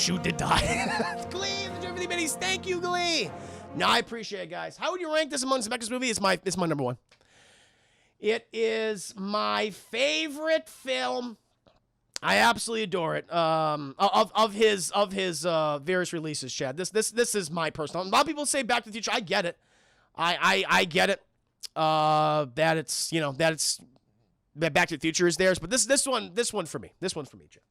the Germany Minis. Thank you, Glee. No, I appreciate it, guys. How would you rank this among Zemeckis movie? It's my number one. It is my favorite film. I absolutely adore it. Of his various releases, Chad. This is my personal. A lot of people say Back to the Future. I get it. I get it. That it's Back to the Future is theirs, but this one for me. This one for me, Chad.